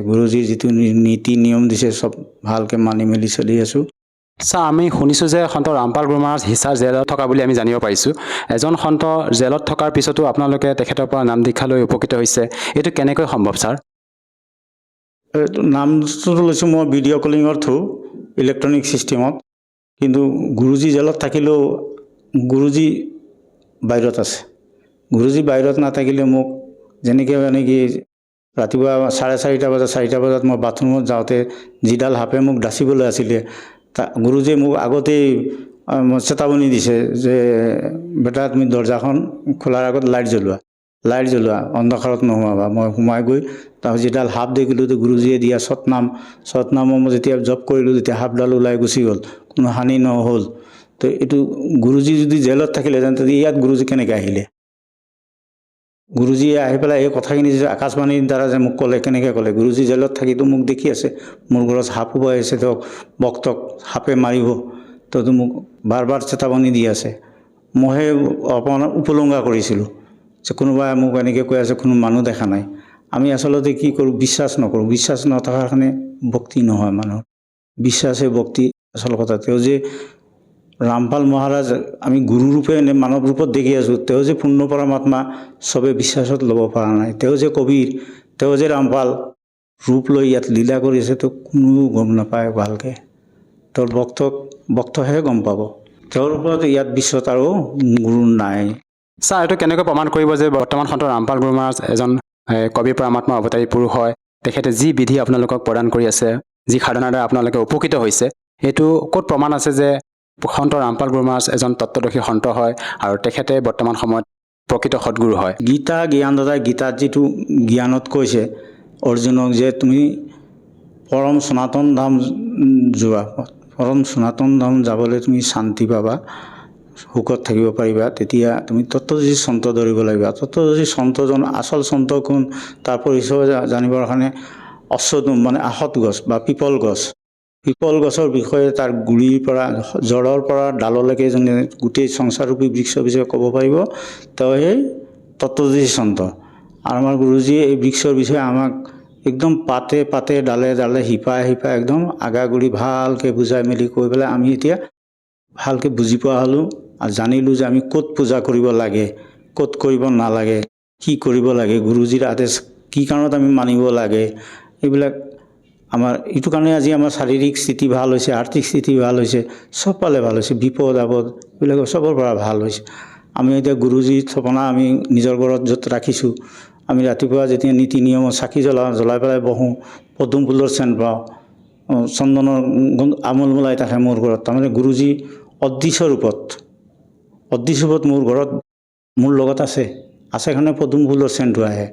গুৰুজীৰ যিটো নীতি নিয়ম দিছে চব ভালকৈ মানি মেলি চলি আছোঁ ছাৰ আমি শুনিছোঁ যে সন্ত ৰামপাল গুৰু মহাৰাজ হিছাৰ জেলত থকা বুলি আমি জানিব পাৰিছোঁ এজন সন্ত জেলত থকাৰ পিছতো আপোনালোকে তেখেতৰ পৰা নাম দীক্ষা লৈ উপকৃত হৈছে এইটো কেনেকৈ সম্ভৱ ছাৰ নামটো লৈছোঁ মই ভিডিঅ' কলিঙৰ থ্ৰু ইলেক্ট্ৰনিক ছিষ্টেমত কিন্তু গুৰুজী জেলত থাকিলেও গুৰুজী বাহিৰত আছে গুৰুজী বাহিৰত নাথাকিলে মোক যেনেকৈ ৰাতিপুৱা 4:30 বজাত মই বাথৰুমত যাওঁতে যিডাল সাপে মোক ডাচিবলৈ আছিলে গুৰুজীয়ে মোক আগতেই চেতাৱনী দিছে যে বেটা তুমি দৰ্জাখন খোলাৰ আগত লাইট জ্বলোৱা অন্ধকাৰত নোসোমাবা মই সোমাই গৈ তাৰ যিডাল সাপ দেখিলোঁ তো গুৰুজীয়ে দিয়া সতনামৰ মই যেতিয়া জপ কৰিলোঁ তেতিয়া সাপডাল ওলাই গুচি গ'ল কোনো হানি নহ'ল তো এইটো গুৰুজী যদি জেলত থাকিলেহেঁতেন তেতিয়া ইয়াত গুৰুজী কেনেকৈ আহিলে গুৰুজীয়ে আহি পেলাই এই কথাখিনি যে আকাশবাণীৰ দ্বাৰা যে মোক ক'লে কেনেকৈ ক'লে গুৰুজী জেলত থাকিতো মোক দেখি আছে মোৰ ঘৰত সাপ সোমাই আহিছে তেওঁক বক্তক সাপে মাৰিব তো মোক বাৰ চেতাৱনী দি আছে মইহে অকণমান উপলংঘা কৰিছিলোঁ যে কোনোবাই মোক এনেকৈ কৈ আছে কোনো মানুহ দেখা নাই আমি আচলতে কি কৰোঁ বিশ্বাস নকৰোঁ বিশ্বাস নথকাৰ কাৰণে ভক্তি নহয় মানুহৰ বিশ্বাসে ভক্তি আচল কথা তেওঁ যে ৰামপাল মহাৰাজ আমি গুৰু ৰূপে মানৱ ৰূপত দেখি আছোঁ তেওঁ যে পূৰ্ণ পৰমাত্মা চবে বিশ্বাসত ল'ব পৰা নাই তেওঁ যে কবিৰ তেওঁ যে ৰামপাল ৰূপ লৈ ইয়াত লীলা কৰি আছে তো কোনো গম নাপায় ভালকৈ তেওঁৰ ভক্তহে গম পাব তেওঁৰ ওপৰত ইয়াত বিশ্বত আৰু গুৰু নাই ছাৰ এইটো কেনেকৈ প্ৰমাণ কৰিব যে বৰ্তমান সন্ত ৰামপাল গুৰু মহাৰাজ এজন কবিৰ পৰমাত্মা অৱতাৰী পুৰুষ হয় তেখেতে যি বিধি আপোনালোকক প্ৰদান কৰি আছে যি সাধনাৰ দ্বাৰা আপোনালোকে উপকৃত হৈছে এইটো ক'ত প্ৰমাণ আছে যে সন্ত ৰামপাল গুৰু মহাৰাজ এজন তত্ত্বদৰ্শী সন্ত হয় আৰু তেখেতে বৰ্তমান সময়ত প্ৰকৃত সৎগুৰু হয় গীতা জ্ঞানদাতাই গীতাত যিটো জ্ঞানত কৈছে অৰ্জুনক যে তুমি পৰম সনাতন ধাম যোৱা পৰম সনাতন ধাম যাবলৈ তুমি শান্তি পাবা সুখত থাকিব পাৰিবা তেতিয়া তুমি তত্ত্বদৰ্শী সন্ত ধৰিব লাগিব তত্ত্বদৰ্শী সন্তজন আচল সন্ত কোন তাৰ পৰিচয় জানিবৰ কাৰণে অশ্বদম মানে আহত গছ বা পিপল গছৰ বিষয়ে তাৰ গুৰিৰ পৰা জড়ৰ পৰা ডাললৈকে যোনে গোটেই সংসাৰৰূপী বৃক্ষৰ বিষয়ে ক'ব পাৰিব তেওঁ সেই তত্ত্বদৰ্শী সন্ত আৰু আমাৰ গুৰুজীয়ে এই বৃক্ষৰ বিষয়ে আমাক একদম পাতে ডালে শিপাই একদম আগাগুৰি ভালকৈ বুজাই মেলি কৈ পেলাই আমি এতিয়া ভালকৈ বুজি পোৱা হ'লোঁ আৰু জানিলোঁ যে আমি ক'ত পূজা কৰিব লাগে ক'ত কৰিব নালাগে কি কৰিব লাগে গুৰুজীৰ আদেশ কি কাৰণত আমি মানিব লাগে এইবিলাক আমাৰ এইটো কাৰণে আজি আমাৰ শাৰীৰিক স্থিতি ভাল হৈছে আৰ্থিক স্থিতি ভাল হৈছে চব পালে ভাল হৈছে বিপদ আপদ এইবিলাক চবৰ পৰা ভাল হৈছে আমি এতিয়া গুৰুজীৰ থপনা আমি নিজৰ ঘৰত য'ত ৰাখিছোঁ আমি ৰাতিপুৱা যেতিয়া নীতি নিয়মত চাকি জ্বলাই পেলাই বহোঁ পদুম ফুলৰ চেণ্ট পাওঁ চন্দনৰ আমোল মোলাই থাকে মোৰ ঘৰত তাৰমানে গুৰুজী অদৃশ্য ৰূপত মোৰ ঘৰত মোৰ লগত আছে কাৰণে পদুম ফুলৰ চেণ্টটো আহে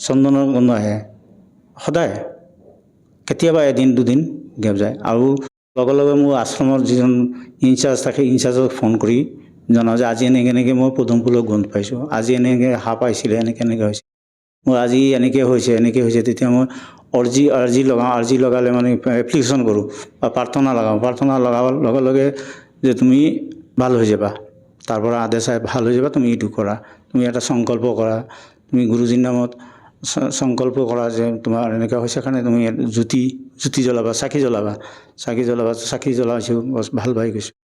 চন্দনৰ গন্ধ আহে সদায় কেতিয়াবা এদিন দুদিন গেপ যায় আৰু লগে মোৰ আশ্ৰমৰ যিজন ইনচাৰ্জ থাকে ইনচাৰ্জক ফোন কৰি জনাওঁ যে আজি এনেকৈ মই পদুম ফুলৰ গোন্ধ পাইছোঁ আজি এনেকৈ সাপ আহিছিলে এনেকৈ হৈছে মোৰ আজি এনেকৈ হৈছে তেতিয়া মই আৰ্জি লগালে মানে এপ্লিকেশ্যন কৰোঁ বা প্ৰাৰ্থনা লগাওঁ লগে যে তুমি ভাল হৈ যাবা তাৰ পৰা আদেশ ভাল হৈ যাবা তুমি এইটো কৰা তুমি এটা সংকল্প কৰা তুমি গুৰুজীৰ নামত সংকল্প কৰা যে তোমাৰ এনেকুৱা হৈছে কাৰণে তুমি জ্যোতি জ্বলাবা চাকি জ্বলাইছোঁ ভাল পাই গৈছোঁ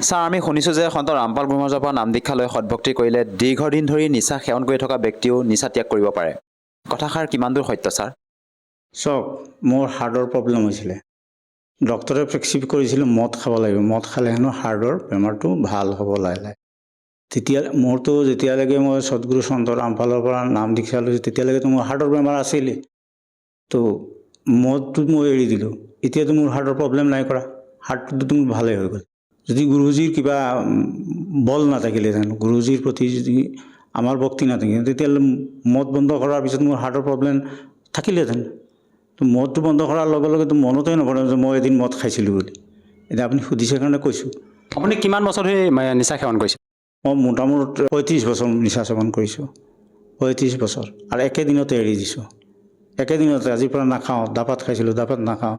ছাৰ আমি শুনিছোঁ যে সন্ত ৰামপাল গুৰু মহাৰাজৰ পৰা নাম দীক্ষা লৈ সৎভক্তি কৰিলে দীৰ্ঘদিন ধৰি নিচা সেৱন কৰি থকা ব্যক্তিও নিচা ত্যাগ কৰিব পাৰে কথাষাৰ কিমান দূৰ সত্য ছাৰ চাওক মোৰ হাৰ্টৰ প্ৰব্লেম হৈছিলে ডক্টৰে প্ৰেছক্ৰাইব কৰিছিলে মদ খাব লাগিব মদ খালে হেনো হাৰ্টৰ বেমাৰটো ভাল হ'ব লাহে তেতিয়া মোৰতো যেতিয়ালৈকে মই সদগুৰু সন্ত ৰামপালৰ পৰা নাম দীক্ষা লৈছোঁ তেতিয়ালৈকেতো মোৰ হাৰ্টৰ বেমাৰ আছিলেই তো মদটো মই এৰি দিলোঁ এতিয়াতো মোৰ হাৰ্টৰ প্ৰব্লেম নাই কৰা হাৰ্টটোতো মোৰ ভালেই হৈ গ'ল যদি গুৰুজীৰ কিবা বল নাথাকিলেহেঁতেন গুৰুজীৰ প্ৰতি যদি আমাৰ ভক্তি নাথাকিলে তেতিয়াহ'লে মদ বন্ধ কৰাৰ পিছত মোৰ হাৰ্টৰ প্ৰব্লেম থাকিলেহেঁতেন তো মদটো বন্ধ কৰাৰ লগেতো মনতেই নপৰে যে মই এদিন মদ খাইছিলোঁ বুলি এতিয়া আপুনি সুধিছে কাৰণে কৈছোঁ আপুনি কিমান বছৰ ধৰি নিচা সেৱন কৰিছে মই মোটামুটি 35 বছৰ নিচা সেৱন কৰিছোঁ 35 বছৰ আৰু একেদিনতে এৰি দিছোঁ একেদিনতে আজিৰ পৰা নাখাওঁ, দাপাত খাইছিলোঁ, দাপাত নাখাওঁ,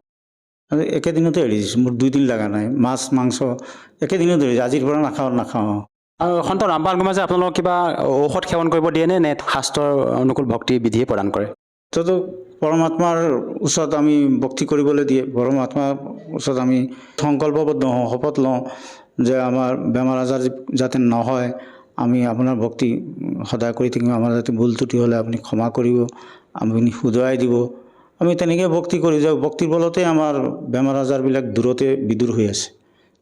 একেদিনতে এৰি দিছোঁ। মোৰ 2 দিন লগা নাই, মাছ মাংস একেদিনতে এৰি দিছোঁ, আজিৰ পৰা নাখাওঁ। আৰু সন্ত ৰামপাল গুৰুমাজে আপোনালোকক কিবা ঔষধ সেৱন কৰিব দিয়ে নে শাস্ত্ৰৰ অনুকূল ভক্তি বিধিয়ে প্ৰদান কৰে? তো পৰমাত্মাৰ ওচৰত আমি ভক্তি কৰিবলৈ দিয়ে। পৰমাত্মাৰ ওচৰত আমি সংকল্পবদ্ধ হওঁ, শপত লওঁ যে আমাৰ বেমাৰ আজাৰ যাতে নহয়, আমি আপোনাৰ ভক্তি সদায় কৰি থাকিম। আমাৰ যাতে ভুল ত্ৰুটি হ'লে আপুনি ক্ষমা কৰিব, আপুনি শুধৰাই দিব। আমি তেনেকৈ ভক্তি কৰি যাওঁ। ভক্তিৰ বলতে আমাৰ বেমাৰ আজাৰবিলাক দূৰতে বিদূৰ হৈ আছে,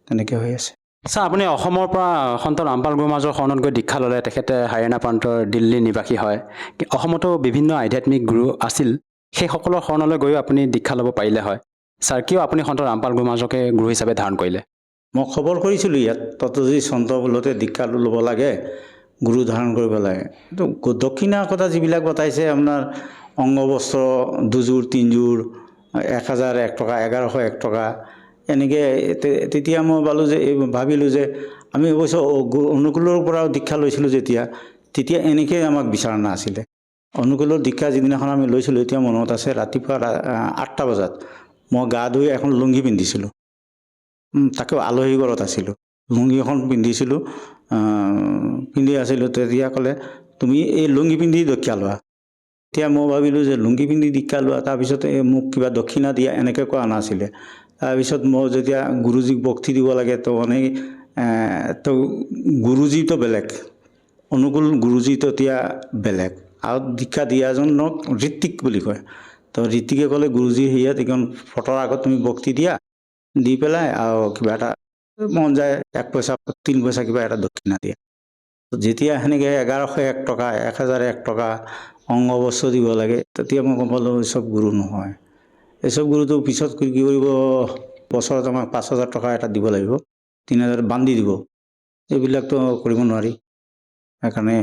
তেনেকৈ হৈ আছে। ছাৰ, আপুনি অসমৰ পৰা সন্ত ৰামপাল গুৰুমাজৰ শৰণত গৈ দীক্ষা ল'লে। তেখেতে হাৰিয়ানা প্ৰান্তৰ দিল্লীৰ নিবাসী হয়। অসমতো বিভিন্ন আধ্যাত্মিক গুৰু আছিল, সেইসকলৰ শৰণলৈ গৈও আপুনি দীক্ষা ল'ব পাৰিলে হয়। ছাৰ, কিয় আপুনি সন্ত ৰামপাল গুৰুমাজকে গুৰু হিচাপে ধাৰণ কৰিলে? মই খবৰ কৰিছিলোঁ ইয়াত, ততজী সন্ত বোলতে দীক্ষা ল'ব লাগে, গুৰু ধাৰণ কৰিব লাগে। তো দক্ষিণা কথা যিবিলাক বতাইছে, আপোনাৰ অংগবস্ত্ৰ 2 যোৰ 3 যোৰ, 1001 টকা, 1101 টকা, এনেকৈ তেতিয়া মই ভাবিলোঁ যে আমি অৱশ্য অনুকূলৰ পৰাও দীক্ষা লৈছিলোঁ তেতিয়া এনেকৈ আমাক বিচৰা নাছিলে। অনুকূলৰ দীক্ষা যিদিনাখন আমি লৈছিলোঁ, এতিয়া মনত আছে, ৰাতিপুৱা 8টা বজাত মই গা ধুই এখন লুংগি পিন্ধিছিলোঁ। তাকেও আলহী ঘৰত আছিলোঁ, লুংগি এখন পিন্ধিছিলোঁ, পিন্ধি আছিলোঁ। তেতিয়া ক'লে তুমি এই লুংগি পিন্ধি দীক্ষা লোৱা। এতিয়া মই ভাবিলোঁ যে লুংগি পিন্ধি দীক্ষা লোৱা, তাৰপিছত মোক কিবা দক্ষিণা দিয়া, এনেকৈ কোৱা নাছিলে। তাৰপিছত মই যেতিয়া গুৰুজীক ভক্তি দিব লাগে, তো তো গুৰুজীটো বেলেগ, অনুকূল গুৰুজীটো এতিয়া বেলেগ। আৰু দীক্ষা দিয়াজনক ঋত্বিক বুলি কয়। তো ঋত্বিকে ক'লে গুৰুজীৰ হেৰিয়াত এইখন ফটোৰ আগত তুমি ভক্তি দিয়া, দি পেলাই আৰু কিবা এটা মন যায় 1 পইচা 3 পইচা কিবা এটা দক্ষিণা দিয়া। যেতিয়া সেনেকৈ 1101 টকা, 1001 টকা অংগবস্ত্ৰ দিব লাগে, তেতিয়া মই গম পালোঁ এইচব গুৰু নহয়। এইচব গুৰুটো পিছত কি কৰিব, বছৰত আমাক 5000 টকা এটা দিব লাগিব, 3000 বান্ধি দিব। এইবিলাকতো কৰিব নোৱাৰি। সেইকাৰণে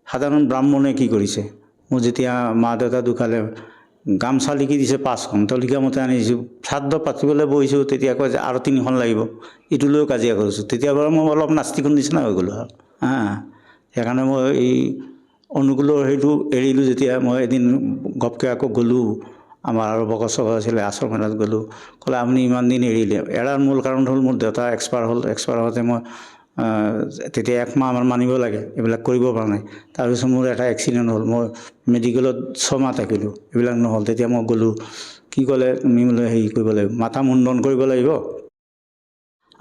সাধাৰণ ব্ৰাহ্মণে কি কৰিছে, মোৰ যেতিয়া মা দেউতা ঢুকালে, গামোচা লিখি দিছে 5খন, তো লিখা মতে আনিছোঁ। শ্ৰাদ্ধ পাতিবলৈ বহিছোঁ, তেতিয়া কয় যে আৰু 3খন লাগিব, এইটো লৈও কাজিয়া কৰিছোঁ। তেতিয়াৰ পৰা মই অলপ নাস্তিকৰ নিচিনা হৈ গ'লোঁ আৰু সেইকাৰণে মই এই অনুকূলৰ সেইটো এৰিলোঁ। যেতিয়া মই এদিন গপকৈ আকৌ গ'লোঁ, আমাৰ আৰু বকচ আছিলে, আশ্ৰম এটাত গ'লোঁ। ক'লে আপুনি ইমান দিন এৰিলে। এৰাৰ মূল কাৰণ হ'ল মোৰ দেউতা এক্সপায়াৰ হ'ল। এক্সপায়াৰ হওঁতে মই তেতিয়া 1 মাহ আমাৰ মানিব লাগে, এইবিলাক কৰিব পৰা নাই। তাৰপিছত মোৰ এটা এক্সিডেণ্ট হ'ল, মই মেডিকেলত 6 মাহ থাকিলোঁ, এইবিলাক নহ'ল। তেতিয়া মই গ'লোঁ, কি ক'লে, তুমি বোলে হেৰি কৰিব লাগিব, মাথা মুণ্ডন কৰিব লাগিব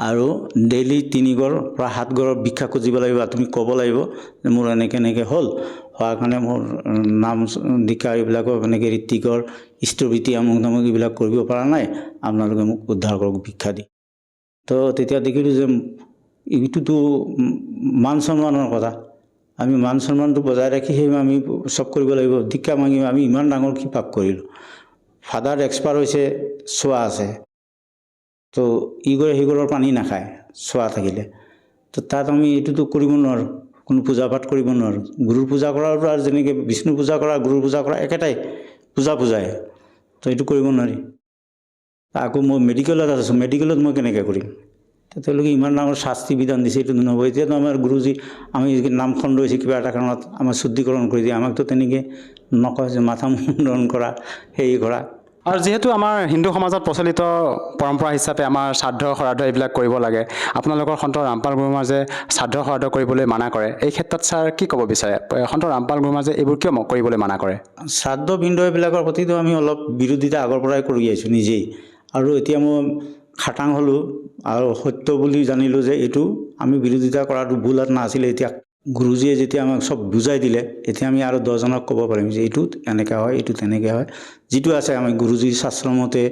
আৰু ডেইলি 3 গড় পৰা 7 গড়ৰ ভিক্ষা খুজিব লাগিব। তুমি ক'ব লাগিব যে মোৰ এনেকৈ হ'ল, হোৱাৰ কাৰণে মোৰ নাম দীক্ষা এইবিলাকৰ এনেকৈ ঋত্বিকৰ ইষ্টভৃতি আমুক তামুক এইবিলাক কৰিব পৰা নাই, আপোনালোকে মোক উদ্ধাৰ কৰক ভিক্ষা দি। তো তেতিয়া দেখিলোঁ যে এইটোতো মান সন্মানৰ কথা। আমি মান সন্মানটো বজাই ৰাখি সেই আমি চব কৰিব লাগিব, দীক্ষা মাগিম। আমি ইমান ডাঙৰ কি পাপ কৰিলোঁ? ফাদাৰ এক্সপায়াৰ হৈছে, চোৱা আছে, তো ইগৰে সিগৰৰ পানী নাখায় চোৱা থাকিলে। তো তাত আমি এইটোতো কৰিব নোৱাৰোঁ, কোনো পূজা পাঠ কৰিব নোৱাৰোঁ। গুৰুৰ পূজা কৰাটো আৰু যেনেকৈ বিষ্ণু পূজা কৰা, গুৰুৰ পূজা কৰা একেটাই, পূজাই। তো এইটো কৰিব নোৱাৰি। আকৌ মই মেডিকেলত আছোঁ, মেডিকেলত মই কেনেকৈ কৰিম? তেওঁলোকে ইমান ডাঙৰ শাস্তি বিধান দিছে, এইটো নহ'ব। এতিয়াতো আমাৰ গুৰুজী, আমি নামখন লৈছোঁ কিবা এটা কাৰণত আমাৰ শুদ্ধিকৰণ কৰি দিয়ে, আমাকতো তেনেকৈ নকয় যে মাথা মুণ্ডন কৰা, হেৰি কৰা। আৰু যিহেতু আমাৰ হিন্দু সমাজত প্ৰচলিত পৰম্পৰা হিচাপে আমাৰ শ্ৰাদ্ধ শ্ৰাদ্ধ এইবিলাক কৰিব লাগে, আপোনালোকৰ সন্ত ৰামপাল গুৰুমাজে শ্ৰাদ্ধ শ্ৰাদ্ধ কৰিবলৈ মানা কৰে, এই ক্ষেত্ৰত ছাৰ কি ক'ব বিচাৰে? সন্ত ৰামপাল গুৰুমাজে এইবোৰ কিয় কৰিবলৈ মানা কৰে? শ্ৰাদ্ধ বিন্ধ এইবিলাকৰ প্ৰতিতো আমি অলপ বিৰোধিতা আগৰ পৰাই কৰি আহিছোঁ নিজেই। আৰু এতিয়া মই খাটাং হ'লোঁ আৰু সত্য বুলি জানিলোঁ যে এইটো আমি বিৰোধিতা কৰাটো ভুল নাছিলে। এতিয়া গুৰুজীয়ে যেতিয়া আমাক চব বুজাই দিলে, এতিয়া আমি আৰু 10জনক ক'ব পাৰিম যে এইটো এনেকৈ হয়, এইটো তেনেকৈ হয়। যিটো আছে আমি গুৰুজীৰ শাস্ত্ৰৰ মতে,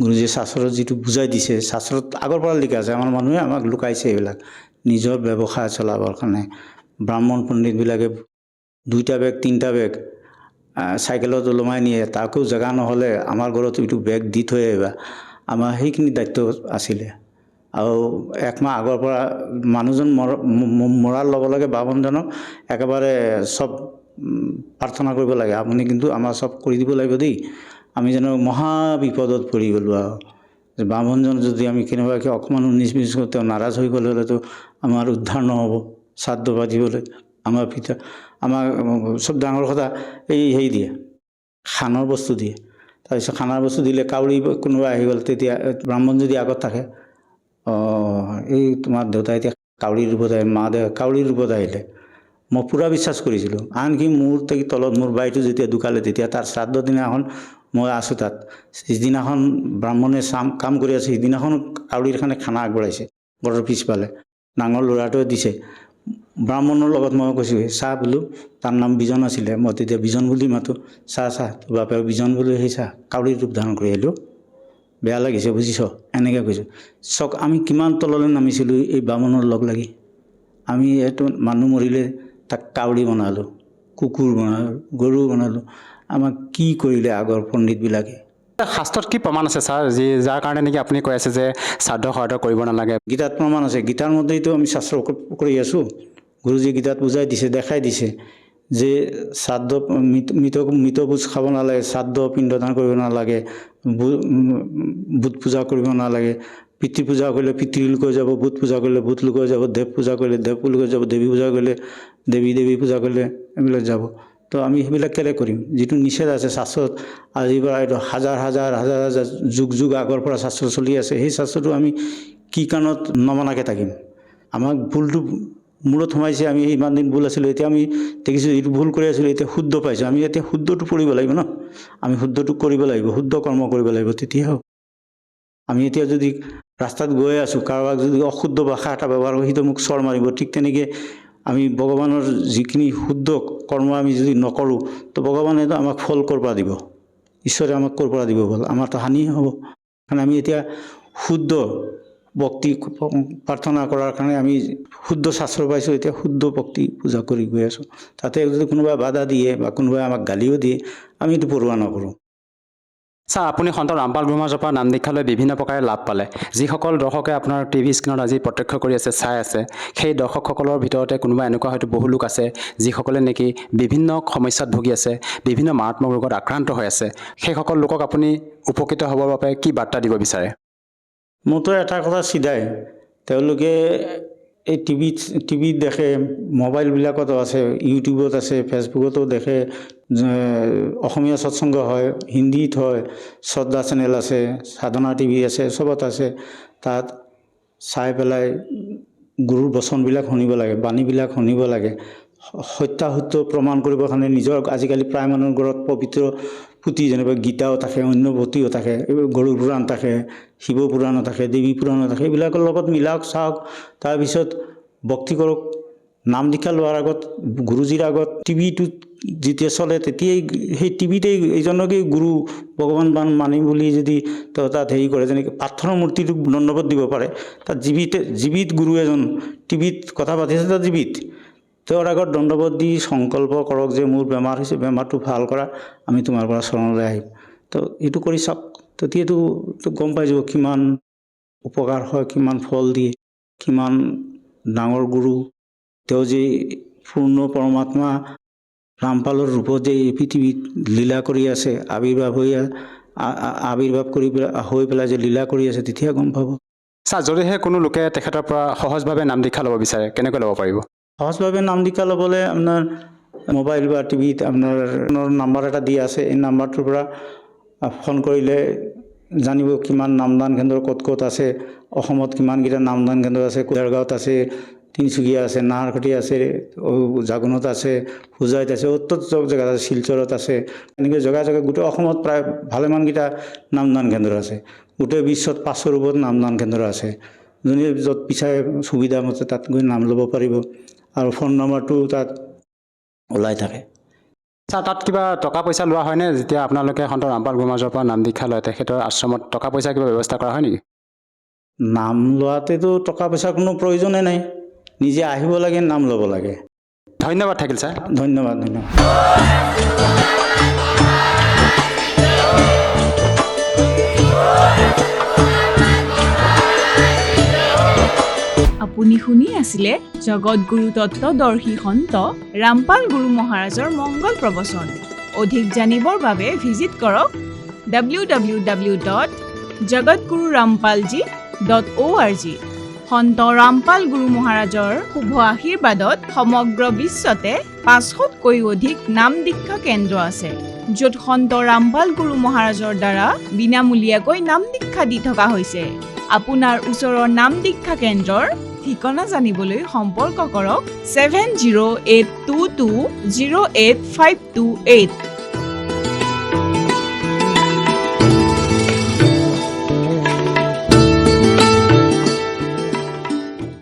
গুৰুজীয়ে শাস্ত্ৰত যিটো বুজাই দিছে, শাস্ত্ৰত আগৰ পৰা লিখা আছে। আমাৰ মানুহে আমাক লুকাইছে এইবিলাক নিজৰ ব্যৱসায় চলাবৰ কাৰণে। ব্ৰাহ্মণ পণ্ডিতবিলাকে 2টা বেগ 3টা বেগ চাইকেলত ওলমাই নিয়ে, তাকো জেগা নহ'লে আমাৰ ঘৰত এইটো বেগ দি থৈ আহিবা। আমাৰ সেইখিনি দায়িত্ব আছিলে। আৰু 1 মাহ আগৰ পৰা মানুহজন মৰাৰ লগে লগে বামুণজনক একেবাৰে চব প্ৰাৰ্থনা কৰিব লাগে, আপুনি কিন্তু আমাৰ চব কৰি দিব লাগিব দেই। আমি যেন মহা বিপদত পৰি গ'লোঁ আৰু যে বামুণজন যদি আমি কেনেবাকৈ অকণমান 19-20 তেওঁ নাৰাজ হৈ গ'লে হ'লেতো আমাৰ উদ্ধাৰ নহ'ব শ্ৰাদ্ধ পাতিবলৈ। আমাৰ চব ডাঙৰ কথা এই হেৰি দিয়ে, খানৰ বস্তু দিয়ে। তাৰপিছত খানাৰ বস্তু দিলে কাউৰী কোনোবা আহি গ'ল, তেতিয়া ব্ৰাহ্মণ যদি আগত থাকে, এই তোমাৰ দেউতা এতিয়া কাউৰীৰ ৰূপত আহিলে, মা দেউতা কাউৰীৰ ৰূপত আহিলে। মই পূৰা বিশ্বাস কৰিছিলোঁ। আনকি মোৰ তলত মোৰ বাইটো যেতিয়া ঢুকালে, তেতিয়া তাৰ শ্ৰাদ্ধৰ দিনাখন মই আছোঁ তাত। সিদিনাখন ব্ৰাহ্মণে কাম কৰি আছে, সিদিনাখন কাউৰীৰ কাৰণে খানা আগবঢ়াইছে ঘৰৰ পিছফালে, ডাঙৰ ল'ৰাটোৱে দিছে। ব্ৰাহ্মণৰ লগত মই কৈছোঁ চাহ বোলো, তাৰ নাম বিজন আছিলে, মই তেতিয়া বিজন বুলি মাতোঁ, চাহ তোৰ বাপেৰ বিজন বুলি, সেই চাহ কাউৰীৰ ৰূপ ধাৰণ কৰি আহিলোঁ, বেয়া লাগিছে বুজিছ, এনেকৈ কৈছোঁ। চক আমি কিমান তললৈ নামিছিলোঁ এই ব্ৰাহ্মণৰ লগ লাগি। আমি এইটো মানুহ মৰিলে তাক কাউৰী বনালোঁ, কুকুৰ বনালোঁ, গৰু বনালোঁ। আমাক কি কৰিলে আগৰ পণ্ডিতবিলাকে। শাস্ত্ৰত কি প্ৰমাণ আছে ছাৰ, যাৰ কাৰণে নেকি আপুনি কৈ আছে যে শ্ৰাদ্ধ কৰিব নালাগে? গীতাত প্ৰমাণ আছে, গীতাৰ মতেইতো আমি শাস্ত্ৰ কৰি আছোঁ। গুৰুজী গীতাত বুজাই দিছে, দেখাই দিছে যে শ্ৰাদ্ধ মৃতভোজ খাব নালাগে, শ্ৰাদ্ধ পিণ্ডদান কৰিব নালাগে, বুট পূজা কৰিব নালাগে, পিতৃ পূজা কৰিলে পিতৃ লোক যাব, বুট পূজা কৰিলে বুট লোক যাব, দেৱ পূজা কৰিলে দেৱ লোক যাব, দেৱী পূজা কৰিলে দেৱী পূজা কৰিলে এইবিলাক যাব। তো আমি সেইবিলাক কেলৈ কৰিম? যিটো নিষেধ আছে শাস্ত্ৰত, আজিৰ পৰা এইটো হাজাৰ যুগ আগৰ পৰা শাস্ত্ৰ চলি আছে, সেই শাস্ত্ৰটো আমি কি কাৰণত নমনাকৈ থাকিম? আমাক ভুলটো মূৰত সোমাইছে, আমি ইমান দিন ভুল আছিলোঁ, এতিয়া আমি দেখিছোঁ এইটো ভুল কৰি আছিলোঁ, এতিয়া শুদ্ধ পাইছোঁ। আমি এতিয়া শুদ্ধটো কৰিব লাগিব ন, আমি শুদ্ধটো কৰিব লাগিব, শুদ্ধ কৰ্ম কৰিব লাগিব, তেতিয়াহে হ'ব। আমি এতিয়া যদি ৰাস্তাত গৈ আছোঁ, কাৰোবাক যদি অশুদ্ধ ভাষা এটা ব্যৱহাৰ কৰোঁ, সেইটো মোক চৰ মাৰিব। ঠিক তেনেকৈ আমি ভগৱানৰ যিখিনি শুদ্ধ কৰ্ম আমি যদি নকৰোঁ, তো ভগৱানেতো আমাক ফল ক'ৰ পৰা দিব? ঈশ্বৰে আমাক ক'ৰ পৰা দিব ফল? আমাৰতো হানি হ'ব। কাৰণ আমি এতিয়া শুদ্ধ ভক্তি প্ৰাৰ্থনা কৰাৰ কাৰণে আমি শুদ্ধ শাস্ত্ৰ পাইছোঁ, এতিয়া শুদ্ধ ভক্তি পূজা কৰি গৈ আছোঁ। তাতে যদি কোনোবাই বাধা দিয়ে বা কোনোবাই আমাক গালিও দিয়ে, আমি এইটো পৰোৱা নকৰোঁ। ছাৰ, আপুনি সন্ত ৰামপাল গুৰু মহাৰাজৰ পৰা নাম দীক্ষা লৈ বিভিন্ন প্ৰকাৰে লাভ পালে। যিসকল দৰ্শকে আপোনাৰ টিভি স্ক্ৰীণত আজি প্ৰত্যক্ষ কৰি আছে, চাই আছে, সেই দৰ্শকসকলৰ ভিতৰতে কোনোবা এনেকুৱা হয়তো বহু লোক আছে যিসকলে নেকি বিভিন্ন সমস্যাত ভুগি আছে, বিভিন্ন মাৰাত্মক ৰোগত আক্ৰান্ত হৈ আছে। সেইসকল লোকক আপুনি উপকৃত হ'বৰ বাবে কি বাৰ্তা দিব বিচাৰে? মোৰতো এটা কথা চিধাই, তেওঁলোকে এই টিভিত দেখে, মোবাইলবিলাকতো আছে, ইউটিউবত আছে, ফেচবুকতো দেখে, অসমীয়া সৎসংগ হয়, হিন্দীত হয়, শ্ৰদ্ধা চেনেল আছে, সাধনা টিভি আছে, চবত আছে। তাত চাই পেলাই গুৰুৰ বচনবিলাক শুনিব লাগে, বাণীবিলাক শুনিব লাগে। সত্যাসত্য প্ৰমাণ কৰিবৰ কাৰণে নিজৰ আজিকালি প্ৰায় মানুহৰ ঘৰত পবিত্ৰ পুথি, যেনেকৈ গীতাও থাকে, অন্য পুথিও থাকে, গৰুড় পুৰাণ থাকে, শিৱ পুৰাণো থাকে, দেৱী পুৰাণো থাকে, এইবিলাকৰ লগত মিলাওক, চাওক। তাৰপিছত ভক্তি কৰক। নাম দীক্ষা লোৱাৰ আগত, গুৰুজীৰ আগত টিভিটোত যেতিয়া চলে, তেতিয়াই সেই টিভিতেই এইজনকেই গুৰু ভগৱান মানি বুলি যদি তাত হেৰি কৰে, যেনেকৈ পাথৰৰ মূৰ্তিটোক দণ্ডবোধ দিব পাৰে, তাত জীৱিত গুৰু এজন টিভিত কথা পাতিছে, তাত জীৱিত তেওঁৰ আগত দণ্ডবোধ দি সংকল্প কৰক যে মোৰ বেমাৰ হৈছে, বেমাৰটো ভাল কৰা, আমি তোমাৰ পৰা শৰণলৈ আহিম। তো এইটো কৰি চাওক, তেতিয়াতো গম পাই যাব কিমান উপকাৰ হয়, কিমান ফল দিয়ে, কিমান ডাঙৰ গুৰু তেওঁ যে পূৰ্ণ পৰমাত্মা ৰামপালৰ ৰূপত যে এই পৃথিৱীত লীলা কৰি আছে, আৱিৰ্ভাৱ কৰি হৈ পেলাই যে লীলা কৰি আছে, তেতিয়া গম পাব। ছাৰ, যদিহে কোনো লোকে তেখেতৰ পৰা সহজভাৱে নাম দীক্ষা ল'ব বিচাৰে, কেনেকৈ ল'ব পাৰিব? সহজভাৱে নাম দীক্ষা ল'বলৈ আপোনাৰ মোবাইল বা টিভিত আপোনাৰ নাম্বাৰ এটা দিয়া আছে, এই নাম্বাৰটোৰ পৰা ফোন কৰিলে জানিব কিমান নামদান কেন্দ্ৰ ক'ত আছে, অসমত কিমানকেইটা নামদান কেন্দ্ৰ আছে, দেৰগাঁৱত আছে, তিনিচুকীয়া আছে, নাহৰকটীয়া আছে, জাগোনত আছে, হোজাইত আছে, চব জেগাত আছে, শিলচৰত আছে। এনেকৈ জেগা গোটেই অসমত প্ৰায় ভালেমানকেইটা নামদান কেন্দ্ৰ আছে। গোটেই বিশ্বত 500ৰ ওপৰত নামদান কেন্দ্ৰ আছে। যোনে য'ত পিছাই সুবিধা মতে তাত গৈ নাম ল'ব পাৰিব, আৰু ফোন নম্বৰটো তাত ওলাই থাকে। ছাৰ, তাত কিবা টকা পইচা লোৱা হয়নে? যেতিয়া আপোনালোকে সন্ত ৰামপাল গুৰু মহাৰাজৰ পৰা নাম দীক্ষা লয়, তেখেতৰ আশ্ৰমত টকা পইচা কিবা ব্যৱস্থা কৰা হয় নেকি? নাম লোৱাতেতো টকা পইচাৰ কোনো প্ৰয়োজনেই নাই, নিজে আহিব লাগে, নাম ল'ব লাগে। ধন্যবাদ থাকিল ছাৰ। ধন্যবাদ। আপুনি শুনি আছিলে জগতগুৰু তত্ত্বদৰ্শী সন্ত ৰামপাল গুৰু মহাৰাজৰ মংগল প্ৰবচন। অধিক জানিবৰ বাবে ভিজিট কৰক www.jagatgururampalji.org। সন্ত ৰামপাল গুৰু মহাৰাজৰ শুভ আশীৰ্বাদত সমগ্ৰ বিশ্বতে 500তকৈ অধিক নাম দীক্ষা কেন্দ্ৰ আছে, য'ত সন্ত ৰামপাল গুৰু মহাৰাজৰ দ্বাৰা বিনামূলীয়াকৈ নাম দীক্ষা দি থকা হৈছে। আপোনাৰ ওচৰৰ নাম দীক্ষা কেন্দ্ৰৰ ঠিকনা জানিবলৈ সম্পৰ্ক কৰক 7082208528।